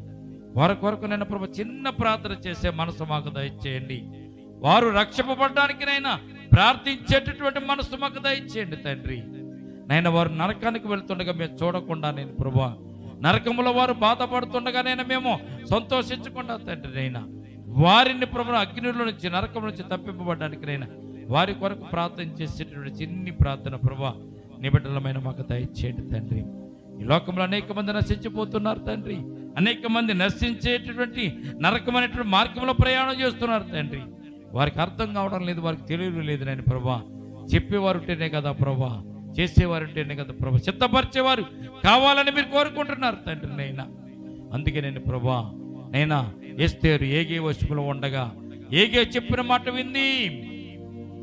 వారి కొరకు నేను ప్రభు చిన్న ప్రార్థన చేసే మనసు మాకు దయచేయండి. వారు రక్షింపబడడానికినైనా ప్రార్థించేటటువంటి మనసు మాకు దయచేయండి తండ్రి. నైనా వారు నరకానికి వెళ్తుండగా మేము చూడకుండా నేను ప్రభా నరకములో వారు బాధపడుతుండగా నేను మేము సంతోషించకుండా తండ్రి నైనా వారిని ప్రభు అగ్నిలో నుంచి నరకం నుంచి తప్పింపబడడానికి నైనా వారి కొరకు ప్రార్థన చేసేటటువంటి చిన్ని ప్రార్థన ప్రభా నిబిడలమైన మాకు దయచేయండి తండ్రి. ఈ లోకంలో అనేక మంది నశించిపోతున్నారు తండ్రి. అనేక మంది నశించేటటువంటి నరకమైనటువంటి మార్గంలో ప్రయాణం చేస్తున్నారు తండ్రి. వారికి అర్థం కావడం లేదు, వారికి తెలియదు లేదు నేను ప్రభా. చెప్పేవారు ఉంటేనే కదా ప్రభా చేసేవారు ఉంటేనే కదా ప్రభా, సిద్ధపరిచేవారు కావాలని మీరు కోరుకుంటున్నారు తండ్రి నైనా. అందుకే నేను ప్రభా నైనా ఎస్తేరు ఏగే వశములో ఉండగా ఏగే చెప్పిన మాట వింది,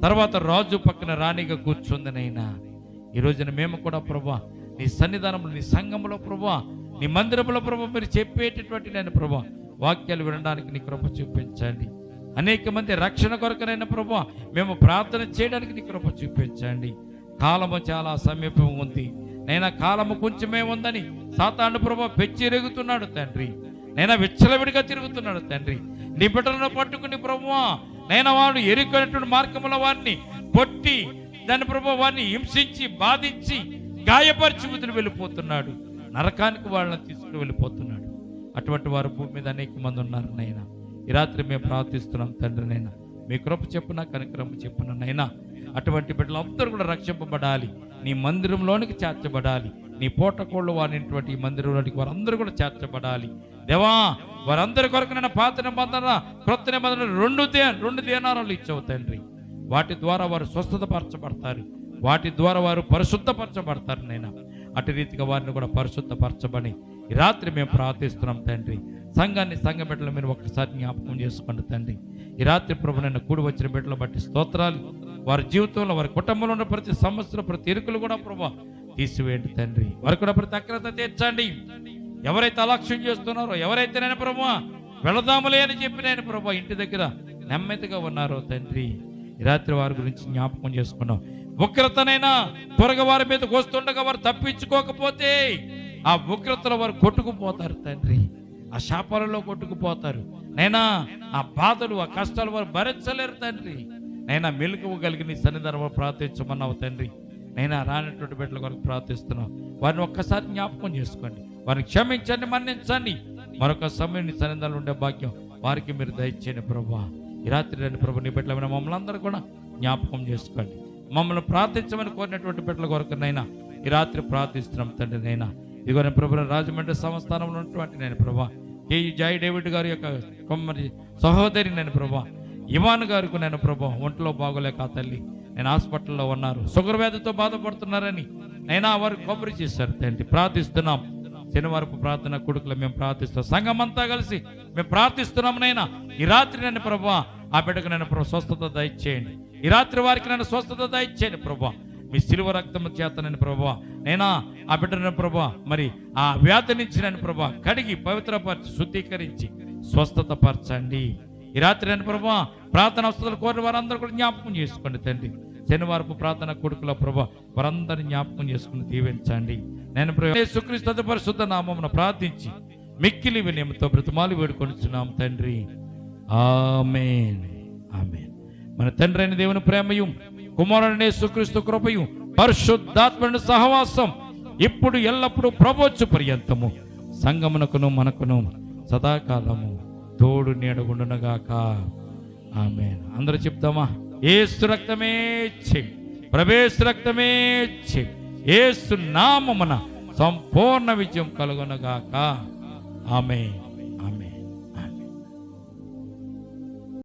తర్వాత రాజు పక్కన రాణిగా కూర్చుంది నైనా. ఈ రోజున మేము కూడా ప్రభా నీ సన్నిధానంలో, నీ సంఘంలో ప్రభా, నీ మందిరంలో ప్రభా మీరు చెప్పేటటువంటి నేను ప్రభా వాక్యాలు వినడానికి నీ కృప చూపించండి. అనేక మంది రక్షణ కొరకనైనా ప్రభా మేము ప్రార్థన చేయడానికి నీ కృప చూపించండి. కాలము చాలా సమీపం ఉంది నైనా, కాలము కొంచెమే ఉందని సాతాను ప్రభా పెచ్చిరెగుతున్నాడు తండ్రి. నైనా విచ్చలవిడిగా తిరుగుతున్నాడు తండ్రి. నీ బిడ్డలను పట్టుకుని ప్రభువా నైనా వాడు ఎరుకైనటువంటి మార్గంలో వారిని కొట్టి దాని ప్రభు వారిని హింసించి బాధించి గాయపరిచి వదిలి వెళ్ళిపోతున్నాడు, నరకానికి వాళ్ళని తీసుకుని వెళ్ళిపోతున్నాడు. అటువంటి వారు భూమి మీద అనేక మంది ఉన్నారు నైనా. ఈ రాత్రి మేము ప్రార్థిస్తున్నాం తండ్రి నైనా, మీ కృప చెప్పున కనికరము చెప్పున నైనా అటువంటి బిడ్డలందరూ కూడా రక్షింపబడాలి, నీ మందిరంలోనికి చేర్చబడాలి. నీ పూటకోళ్ళు వారినటువంటి ఈ మందిరంలోనికి వారందరూ కూడా చేర్చబడాలి దేవా. వారందరి కొరకు నేను పాత నిబంధన క్రొత్త నిబంధన రెండు దేనారాలు ఇచ్చావు తండ్రి. వాటి ద్వారా వారు స్వస్థతపరచబడతారు, వాటి ద్వారా వారు పరిశుద్ధపరచబడతారు నైనా. అటు రీతిగా వారిని కూడా పరిశుద్ధపరచబడి ఈ రాత్రి మేము ప్రార్థిస్తున్నాం తండ్రి. సంఘాన్ని, సంఘ బిడ్డలు మీరు ఒక్కసారి జ్ఞాపకం చేసుకోండి తండ్రి. ఈ రాత్రి ప్రభు నన్ను కూడి వచ్చిన బిడ్డలు బట్టి స్తోత్రాలు. వారి జీవితంలో, వారి కుటుంబంలో ఉన్న ప్రతి సమస్యలు, ప్రతి ఇరుకులు కూడా ప్రభు తీసివేయండి తండ్రి. వారు కూడా ప్రతి అక్రత తీర్చండి. ఎవరైతే అలక్ష్యం చేస్తున్నారో, ఎవరైతే నేను ప్రభు వెళదాములే అని చెప్పి నేను ప్రభు ఇంటి దగ్గర నెమ్మదిగా ఉన్నారో తండ్రి, ఈ రాత్రి వారి గురించి జ్ఞాపకం చేసుకున్నాం. ఉగ్రతనైనా త్వరగా వారి మీదకి వస్తుండగా వారు తప్పించుకోకపోతే ఆ ఉగ్రతలో వారు కొట్టుకుపోతారు తండ్రి, ఆ శాపాలలో కొట్టుకుపోతారు నైనా. ఆ బాధలు, ఆ కష్టాలు వారు భరించలేరు తండ్రి. నైనా మెలకువగలిగి నీ సన్నిధానంలో ప్రార్థించమన్నావు తండ్రి. నైనా రానటువంటి బిడ్డల కొరకు ప్రార్థిస్తున్నావు. వారిని ఒక్కసారి జ్ఞాపకం చేసుకోండి, వారిని క్షమించండి, మన్నించండి. మరొక సమయం నీ సన్నిధానంలో ఉండే భాగ్యం వారికి మీరు దయచేయండి ప్రభువా. ఈ రాత్రి రండి ప్రభు, నీ బిడ్డలమైన మమ్మల్ని అందరూ కూడా జ్ఞాపకం చేసుకోండి. మమ్మల్ని ప్రార్థించమని కోరినటువంటి బిడ్డల కొరకు నైనా ఈ రాత్రి ప్రార్థిస్తున్నాం తండ్రి నైనా. ఇదిగో నేను ప్రభు రాజమండ్రి సంస్థానంలో ఉన్నటువంటి నేను ప్రభా కేఈ జాయ్ డేవిడ్ గారి యొక్క కొమ్మరి సహోదరి నేను ప్రభా ఇవాన్ గారికి నేను ప్రభా ఒంట్లో బాగోలేక ఆ తల్లి నేను హాస్పిటల్లో ఉన్నారు, షుగర్ వ్యాధితో బాధపడుతున్నారని నైనా వారు కొబ్బరి చేశారు తండ్రి. ప్రార్థిస్తున్నాం. శనివారపు ప్రార్థన కొడుకులు మేము ప్రార్థిస్తాం, సంఘం అంతా కలిసి మేము ప్రార్థిస్తున్నాం నైనా. ఈ రాత్రి నన్ను ప్రభా ఆ బిడ్డకు నేను ప్రభు స్వస్థత దయచేయండి. ఈ రాత్రి వారికి నన్ను స్వస్థత దయచేయండి ప్రభా. మీ సిలువ రక్తము చేత నేను ప్రభా నైనా ఆ బిడ్డను ప్రభా మరి ఆ వ్యాధి నుంచి నేను ప్రభా కడిగి పవిత్రపరిచి శుద్ధీకరించి స్వస్థత పరచండి. ఈ రాత్రి నేను ప్రభా ప్రార్థన అవసరాలు కోరిన వారందరూ కూడా జ్ఞాపకం చేసుకోండి తండ్రి. శనివారపు ప్రార్థన కొడుకుల ప్రభా వారందరినీ జ్ఞాపకం చేసుకుని దీవించండి. నేను యేసుక్రీస్తు పరిశుద్ధ నామమున ప్రార్థించి మిక్కిలి వినయముతో బ్రతిమాలి వేడుకొనిచున్నాం తండ్రి. ఆమేన్, ఆమేన్. మన తండ్రి అయిన దేవుని ప్రేమయు, కుమారుడైన యేసుక్రీస్తు కృపయు, పరిశుద్ధాత్మని సహవాసం ఇప్పుడు ఎల్లప్పుడూ ప్రభువచ్చు పర్యంతము సంగమునకును మనకును సదాకాలము తోడు నీడగుండునగాక. ఆమేన్. అందరూ చెప్తామా? యేసు రక్తమే చెయ్యి, ప్రభేసు రక్తమే చెయ్యి, యేసు నామమున సంపూర్ణ విజయం కలుగునగాక. ఆమేన్.